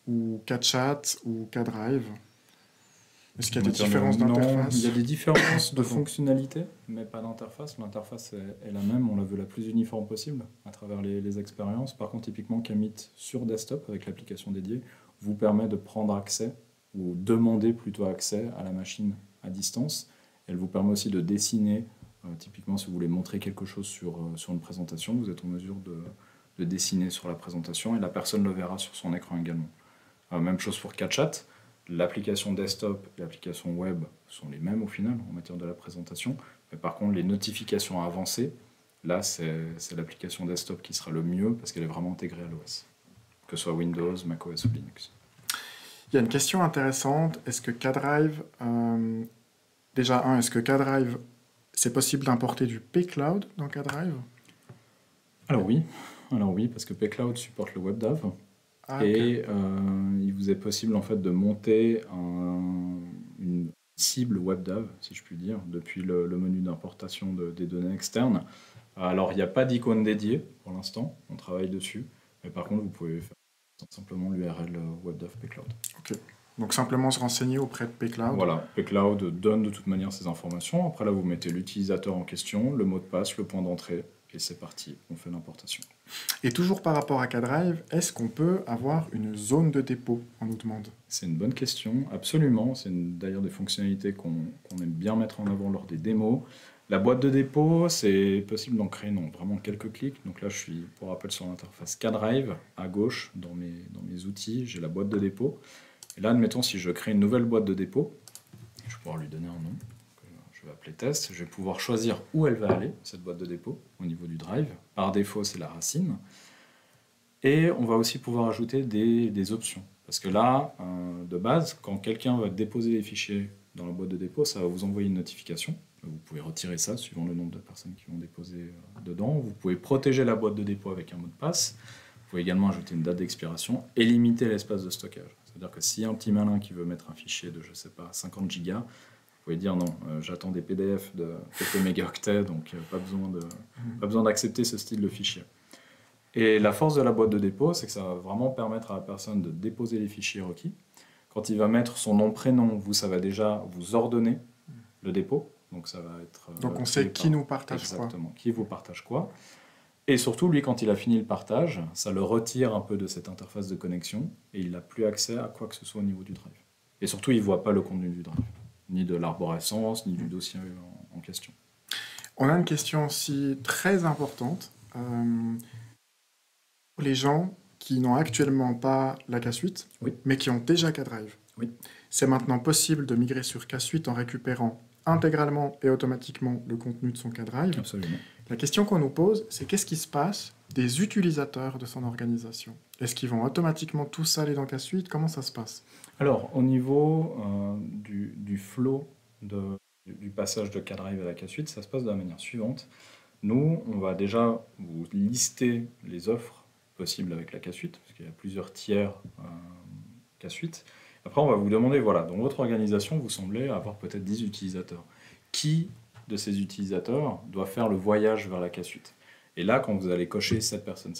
ou KChat ou KDrive? Est-ce qu'il y a des différences Non, d'interface? il y a des différences de Pardon. fonctionnalité, mais pas d'interface. L'interface est la même, on la veut la plus uniforme possible à travers les expériences. Par contre, typiquement, Kmeet sur desktop, avec l'application dédiée, vous permet de prendre accès, ou demander plutôt accès à la machine à distance. Elle vous permet aussi de dessiner, typiquement si vous voulez montrer quelque chose sur une présentation, vous êtes en mesure de dessiner sur la présentation et la personne le verra sur son écran également. Même chose pour KChat. L'application desktop et l'application web sont les mêmes au final en matière de la présentation. Mais par contre, les notifications avancées, là, c'est l'application desktop qui sera le mieux parce qu'elle est vraiment intégrée à l'OS, que ce soit Windows, macOS ou Linux. Il y a une question intéressante. Est-ce que KDrive, est-ce que KDrive, c'est possible d'importer du pCloud dans KDrive? Alors oui, parce que pCloud supporte le WebDAV. Ah, ok. Et il vous est possible en fait de monter une cible WebDAV, si je puis dire, depuis le menu d'importation des données externes. Alors il n'y a pas d'icône dédiée pour l'instant, on travaille dessus, mais par contre vous pouvez faire simplement l'URL WebDAV pCloud. Ok. Donc simplement se renseigner auprès de pCloud. Voilà, pCloud donne de toute manière ces informations. Après là vous mettez l'utilisateur en question, le mot de passe, le point d'entrée, et c'est parti, on fait l'importation. Et toujours par rapport à KDrive, est-ce qu'on peut avoir une zone de dépôt, on nous demande? C'est une bonne question, absolument. C'est d'ailleurs des fonctionnalités qu'on aime bien mettre en avant lors des démos. La boîte de dépôt, c'est possible d'en créer en vraiment quelques clics. Donc là, je suis, pour rappel, sur l'interface KDrive. À gauche, dans mes outils, j'ai la boîte de dépôt. Et là, admettons, si je crée une nouvelle boîte de dépôt, je vais pouvoir lui donner un nom. Je vais appeler test. Je vais pouvoir choisir où elle va aller, cette boîte de dépôt, au niveau du drive. Par défaut, c'est la racine. Et on va aussi pouvoir ajouter des options. Parce que là, de base, quand quelqu'un va déposer les fichiers dans la boîte de dépôt, ça va vous envoyer une notification. Vous pouvez retirer ça suivant le nombre de personnes qui vont déposer dedans. Vous pouvez protéger la boîte de dépôt avec un mot de passe. Vous pouvez également ajouter une date d'expiration et limiter l'espace de stockage. C'est-à-dire que s'il y a un petit malin qui veut mettre un fichier de, je sais pas, 50 gigas, vous pouvez dire non, j'attends des PDF de quelques mégaoctets, donc pas besoin d'accepter ce style de fichier. Et la force de la boîte de dépôt, c'est que ça va vraiment permettre à la personne de déposer les fichiers requis. Quand il va mettre son nom, prénom, ça va déjà vous ordonner le dépôt. Donc ça va être... Donc on sait qui nous partage quoi. Exactement, qui vous partage quoi. Et surtout, lui, quand il a fini le partage, ça le retire un peu de cette interface de connexion et il n'a plus accès à quoi que ce soit au niveau du drive. Et surtout, il ne voit pas le contenu du drive, ni de l'arborescence, ni du dossier en question. On a une question aussi très importante. Pour les gens qui n'ont actuellement pas la K-Suite, Oui. mais qui ont déjà KDrive. Oui. C'est maintenant possible de migrer sur K-Suite en récupérant intégralement et automatiquement le contenu de son KDrive. Absolument. La question qu'on nous pose, c'est qu'est-ce qui se passe des utilisateurs de son organisation? Est-ce qu'ils vont automatiquement tous aller dans K-Suite? Comment ça se passe? Alors, au niveau du flow du passage de KDrive à la K-Suite, ça se passe de la manière suivante. Nous, on va déjà vous lister les offres possibles avec la K-Suite, parce qu'il y a plusieurs tiers K-Suite. Après, on va vous demander, voilà, dans votre organisation, vous semblez avoir peut-être 10 utilisateurs. Qui de ces utilisateurs doit faire le voyage vers la K-Suite? Et là, quand vous allez cocher cette personne,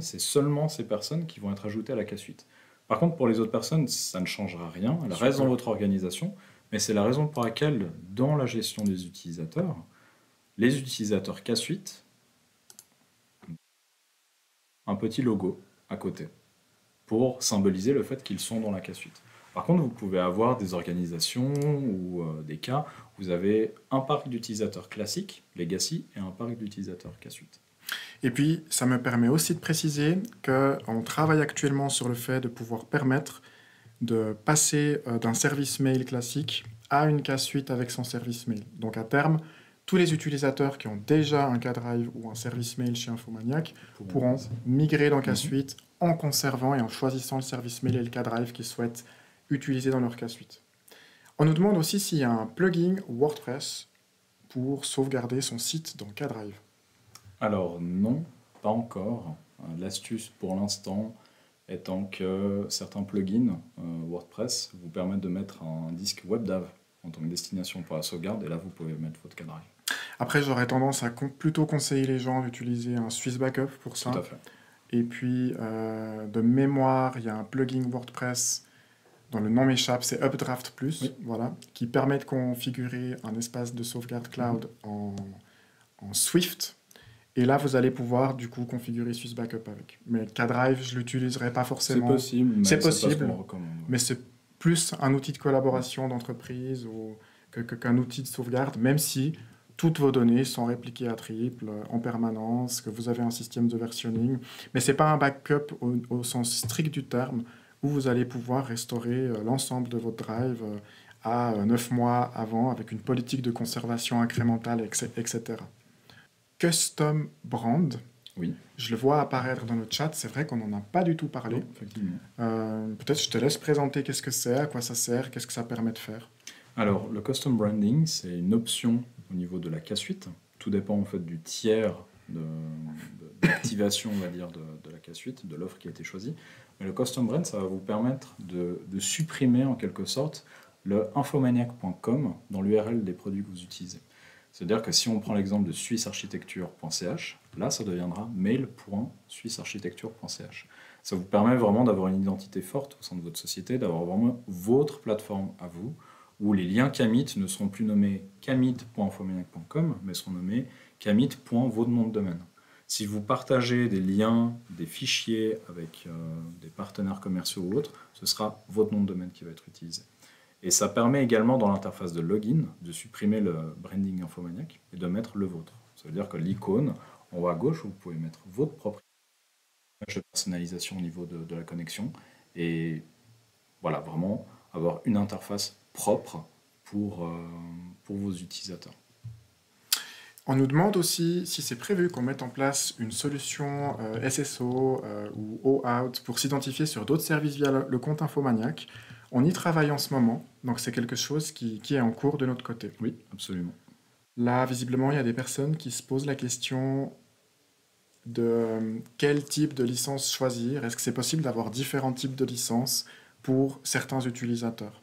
c'est seulement ces personnes qui vont être ajoutées à la K-Suite. Par contre, pour les autres personnes, ça ne changera rien. Elles restent dans votre organisation, mais c'est la raison pour laquelle, dans la gestion des utilisateurs, les utilisateurs K-Suite, un petit logo à côté, pour symboliser le fait qu'ils sont dans la K-Suite. Par contre, vous pouvez avoir des organisations ou des cas où vous avez un parc d'utilisateurs classiques, Legacy, et un parc d'utilisateurs K-Suite. Et puis, ça me permet aussi de préciser qu'on travaille actuellement sur le fait de pouvoir permettre de passer d'un service mail classique à une K-Suite avec son service mail. Donc à terme, tous les utilisateurs qui ont déjà un KDrive ou un service mail chez Infomaniac pourront migrer dans K-Suite en conservant et en choisissant le service mail et le KDrive qu'ils souhaitent utiliser dans leur K-Suite. On nous demande aussi s'il y a un plugin WordPress pour sauvegarder son site dans KDrive. Alors non, pas encore. L'astuce pour l'instant étant que certains plugins WordPress vous permettent de mettre un disque WebDAV en tant que destination pour la sauvegarde, et là vous pouvez mettre votre KDrive. Après, j'aurais tendance à plutôt conseiller les gens d'utiliser un Swiss Backup pour Tout ça. à fait. Et puis, de mémoire, il y a un plugin WordPress dont le nom m'échappe, c'est Updraft Plus, Oui. voilà, qui permet de configurer un espace de sauvegarde cloud en Swift. Et là, vous allez pouvoir du coup configurer Swiss Backup avec. Mais KDrive, je l'utiliserai pas C'est forcément. possible, mais C'est c'est pas ce qu'on possible, recommande. mais c'est plus un outil de collaboration d'entreprise qu'un outil de sauvegarde, même si toutes vos données sont répliquées à triple en permanence, que vous avez un système de versionning. Mais c'est pas un backup au sens strict du terme, où vous allez pouvoir restaurer l'ensemble de votre drive à 9 mois avant, avec une politique de conservation incrémentale, etc. Custom brand, Oui, je le vois apparaître dans le chat, c'est vrai qu'on n'en a pas du tout parlé. non, effectivement. Peut-être je te laisse présenter qu'est-ce que c'est, à quoi ça sert, qu'est-ce que ça permet de faire. Alors, le custom branding, c'est une option au niveau de la K-Suite. Tout dépend en fait du tiers d'activation, on va dire, de la K-Suite, de l'offre qui a été choisie. Mais le custom brand, ça va vous permettre de supprimer en quelque sorte le infomaniac.com dans l'URL des produits que vous utilisez. C'est-à-dire que si on prend l'exemple de swissarchitecture.ch, là, ça deviendra mail.swissarchitecture.ch. Ça vous permet vraiment d'avoir une identité forte au sein de votre société, d'avoir vraiment votre plateforme à vous, où les liens commit ne seront plus nommés commit.infomaniac.com, mais seront nommés commit.votre nom de domaine. Si vous partagez des liens, des fichiers avec des partenaires commerciaux ou autres, ce sera votre nom de domaine qui va être utilisé. Et ça permet également dans l'interface de login de supprimer le branding Infomaniac et de mettre le vôtre. Ça veut dire que l'icône en haut à gauche, vous pouvez mettre votre propre image de personnalisation au niveau de la connexion et voilà, vraiment avoir une interface propre pour vos utilisateurs. On nous demande aussi si c'est prévu qu'on mette en place une solution SSO ou OAuth pour s'identifier sur d'autres services via le compte Infomaniac. On y travaille en ce moment, donc c'est quelque chose qui est en cours de notre côté. Oui, absolument. Là, visiblement, il y a des personnes qui se posent la question de quel type de licence choisir. Est-ce que c'est possible d'avoir différents types de licences pour certains utilisateurs?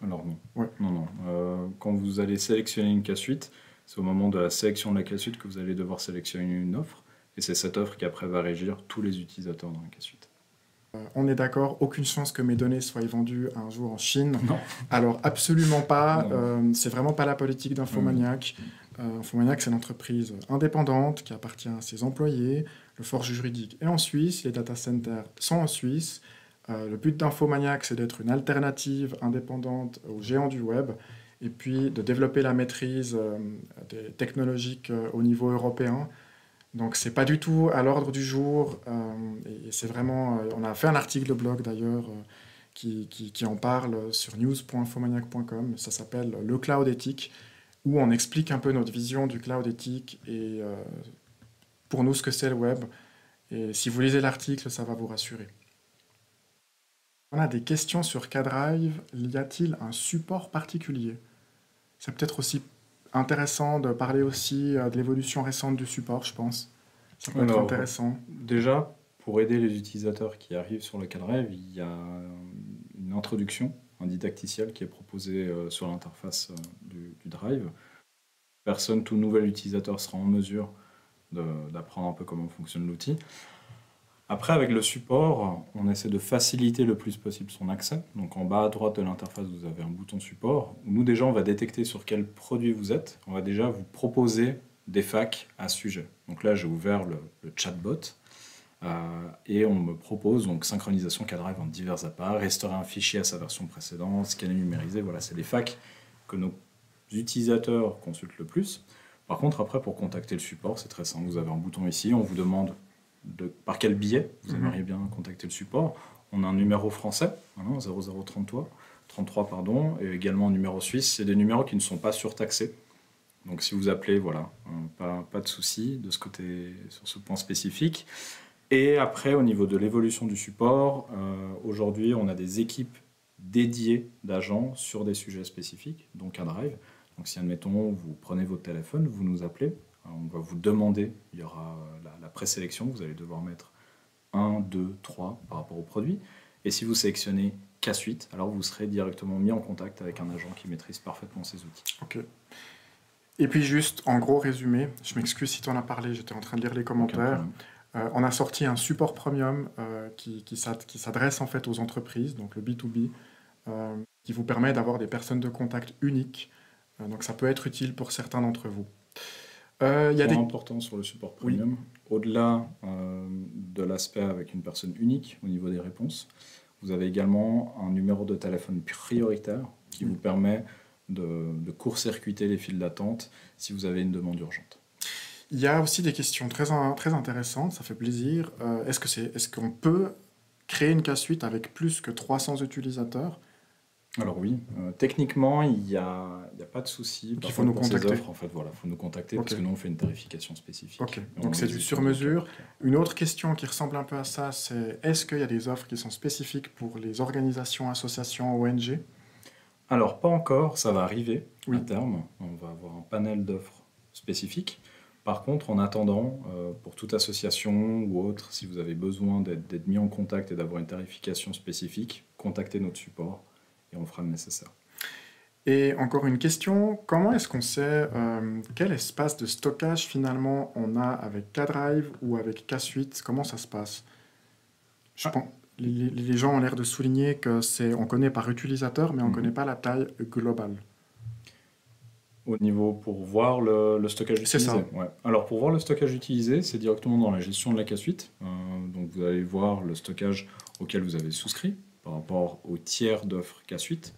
Alors non. Ouais. Non. Quand vous allez sélectionner une K-Suite, c'est au moment de la sélection de la K-Suite que vous allez devoir sélectionner une offre, et c'est cette offre qui après va régir tous les utilisateurs dans la K-Suite. On est d'accord, aucune chance que mes données soient vendues un jour en Chine. Non. Alors absolument pas, Non. c'est vraiment pas la politique d'Infomaniac. Infomaniac, c'est une entreprise indépendante qui appartient à ses employés. Le force juridique est en Suisse, les data centers sont en Suisse. Le but d'Infomaniac, c'est d'être une alternative indépendante aux géants du web et puis de développer la maîtrise des technologiques au niveau européen. Donc c'est pas du tout à l'ordre du jour et c'est vraiment... on a fait un article de blog d'ailleurs qui en parle sur news.infomaniac.com. Ça s'appelle Le Cloud Éthique, où on explique un peu notre vision du cloud éthique et pour nous ce que c'est le web. Et si vous lisez l'article, ça va vous rassurer. On a des questions sur KDrive. Y a-t-il un support particulier? C'est peut-être aussi intéressant de parler aussi de l'évolution récente du support, je pense. Ça peut être intéressant. Déjà, pour aider les utilisateurs qui arrivent sur le KDrive, il y a une introduction, un didacticiel qui est proposé sur l'interface du Drive. Tout nouvel utilisateur sera en mesure d'apprendre un peu comment fonctionne l'outil. Après, avec le support, on essaie de faciliter le plus possible son accès. Donc en bas à droite de l'interface, vous avez un bouton support. Nous, déjà, on va détecter sur quel produit vous êtes. On va déjà vous proposer des FAQ à ce sujet. Donc là, j'ai ouvert le chatbot et on me propose donc synchronisation KDrive en divers appareils, restaurer un fichier à sa version précédente, scanner, numériser. Voilà, c'est les FAQ que nos utilisateurs consultent le plus. Par contre, après, pour contacter le support, c'est très simple. Vous avez un bouton ici, on vous demande par quel biais vous aimeriez bien contacter le support. On a un numéro français, 0033, pardon, et également un numéro suisse. C'est des numéros qui ne sont pas surtaxés. Donc si vous appelez, voilà, pas de souci de ce côté, sur ce point spécifique. Et après, au niveau de l'évolution du support, aujourd'hui, on a des équipes dédiées d'agents sur des sujets spécifiques, donc un drive. Donc si, admettons, vous prenez votre téléphone, vous nous appelez, on va vous demander, il y aura la présélection, vous allez devoir mettre 1, 2, 3 par rapport au produit. Et si vous sélectionnez K-Suite, alors vous serez directement mis en contact avec un agent qui maîtrise parfaitement ces outils. Ok. Et puis juste, en gros résumé, je m'excuse si tu en as parlé, j'étais en train de lire les Aucun commentaires. problème. On a sorti un support premium qui s'adresse en fait aux entreprises, donc le B2B, qui vous permet d'avoir des personnes de contact uniques. Donc ça peut être utile pour certains d'entre vous. Il y a Point des... important sur le support Oui, premium, au-delà de l'aspect avec une personne unique au niveau des réponses, vous avez également un numéro de téléphone prioritaire qui vous permet de court-circuiter les files d'attente si vous avez une demande urgente. il y a aussi des questions très intéressantes, ça fait plaisir. Est-ce qu'on peut créer une casse suite avec plus que 300 utilisateurs? Alors oui, techniquement, il y a pas de souci. Donc il Par faut contre, nous pour ces contacter. offres, en fait, voilà, faut nous contacter Ok, parce que nous, on fait une tarification spécifique. ok. Et on Donc c'est du l'exécute dans le cas sur-mesure. par cas. Une autre question qui ressemble un peu à ça, c'est est-ce qu'il y a des offres qui sont spécifiques pour les organisations, associations, ONG? Alors, pas encore, ça va arriver à Oui, terme. On va avoir un panel d'offres spécifiques. Par contre, en attendant, pour toute association ou autre, si vous avez besoin d'être mis en contact et d'avoir une tarification spécifique, contactez notre support et on fera le nécessaire. et encore une question, comment est-ce qu'on sait quel espace de stockage finalement on a avec K-Drive ou avec K-Suite? Comment ça se passe? Je Ah, pense, les gens ont l'air de souligner que on connaît par utilisateur, mais on ne connaît mhm. pas la taille globale. Au niveau pour voir le stockage C'est utilisé. ça. Ouais. Alors pour voir le stockage utilisé, c'est directement dans la gestion de la K-Suite. Donc vous allez voir le stockage auquel vous avez souscrit par rapport au tiers d'offres K-Suite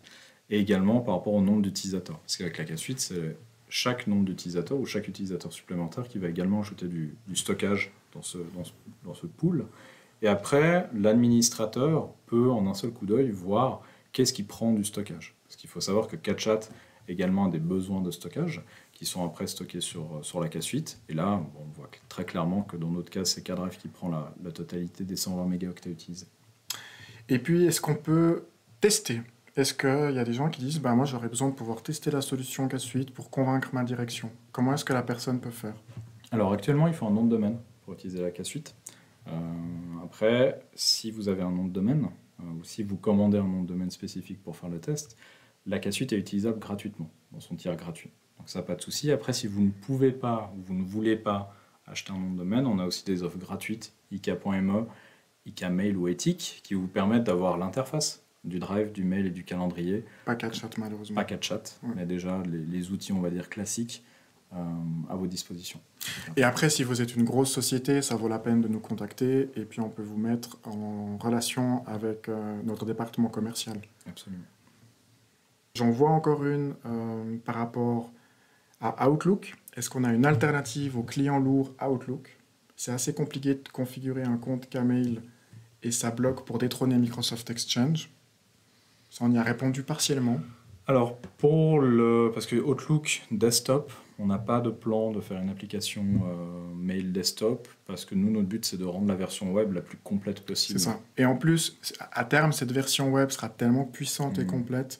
et également par rapport au nombre d'utilisateurs. Parce qu'avec la K-Suite, c'est chaque nombre d'utilisateurs ou chaque utilisateur supplémentaire qui va également ajouter du stockage dans ce pool. Et après, l'administrateur peut en un seul coup d'œil voir qu'est-ce qui prend du stockage. Parce qu'il faut savoir que KChat également a des besoins de stockage qui sont après stockés sur la K-Suite. Et là, bon, on voit très clairement que dans notre cas, c'est K-Drive qui prend la totalité des 120 mégaoctets utilisés. Et puis, est-ce qu'on peut tester? Est-ce qu'il y a des gens qui disent, ben moi j'aurais besoin de pouvoir tester la solution K-Suite pour convaincre ma direction? Comment est-ce que la personne peut faire? Alors actuellement, il faut un nom de domaine pour utiliser la K-Suite. Euh, Après, si vous avez un nom de domaine, ou si vous commandez un nom de domaine spécifique pour faire le test, la K-Suite est utilisable gratuitement, dans son tiers gratuit. Donc ça, pas de souci. Après, si vous ne pouvez pas, ou vous ne voulez pas acheter un nom de domaine, on a aussi des offres gratuites, ik.me, ik-mail ou Ethic, qui vous permettent d'avoir l'interface du Drive, du mail et du calendrier. Pas K-Chat malheureusement. Pas KChat, Ouais. mais déjà les outils, on va dire, classiques à vos dispositions. Et après, si vous êtes une grosse société, ça vaut la peine de nous contacter et puis on peut vous mettre en relation avec notre département commercial. Absolument. J'en vois encore une par rapport à Outlook. Est-ce qu'on a une alternative aux clients lourds Outlook? C'est assez compliqué de configurer un compte Kmail et ça bloque pour détrôner Microsoft Exchange. Ça, on y a répondu partiellement. Alors, parce que Outlook Desktop, on n'a pas de plan de faire une application mail desktop, parce que nous, notre but, c'est de rendre la version web la plus complète C'est possible. ça. Et en plus, à terme, cette version web sera tellement puissante et complète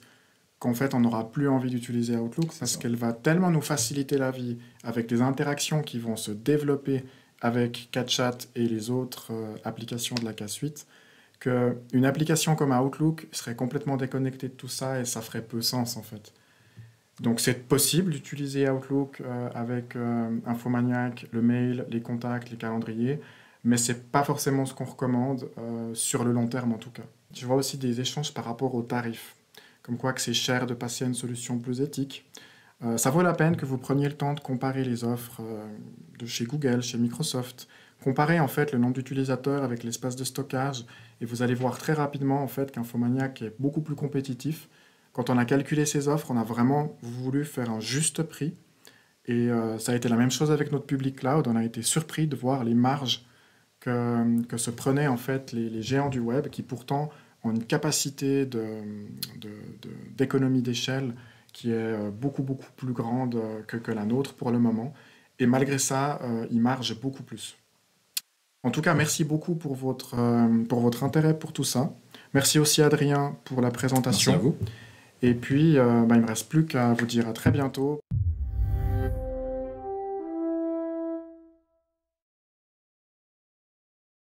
qu'en fait, on n'aura plus envie d'utiliser Outlook parce ça. qu'elle va tellement nous faciliter la vie avec des interactions qui vont se développer avec KChat et les autres applications de la K-Suite qu'une application comme Outlook serait complètement déconnectée de tout ça et ça ferait peu sens en fait. Donc c'est possible d'utiliser Outlook avec Infomaniac, le mail, les contacts, les calendriers, mais c'est pas forcément ce qu'on recommande sur le long terme en tout cas. Je vois aussi des échanges par rapport aux tarifs, comme quoi que c'est cher de passer à une solution plus éthique. Ça vaut la peine que vous preniez le temps de comparer les offres de chez Google, chez Microsoft, comparer en fait le nombre d'utilisateurs avec l'espace de stockage et vous allez voir très rapidement en fait qu'Infomaniac est beaucoup plus compétitif. Quand on a calculé ces offres, on a vraiment voulu faire un juste prix et ça a été la même chose avec notre public cloud. On a été surpris de voir les marges que se prenaient en fait les géants du web qui pourtant ont une capacité d'économie d'échelle qui est beaucoup plus grande que la nôtre pour le moment. Et malgré ça, ils margent beaucoup plus. En tout cas, merci beaucoup pour votre intérêt pour tout ça. Merci aussi Adrien pour la présentation. Merci à vous. Et puis, il ne me reste plus qu'à vous dire à très bientôt.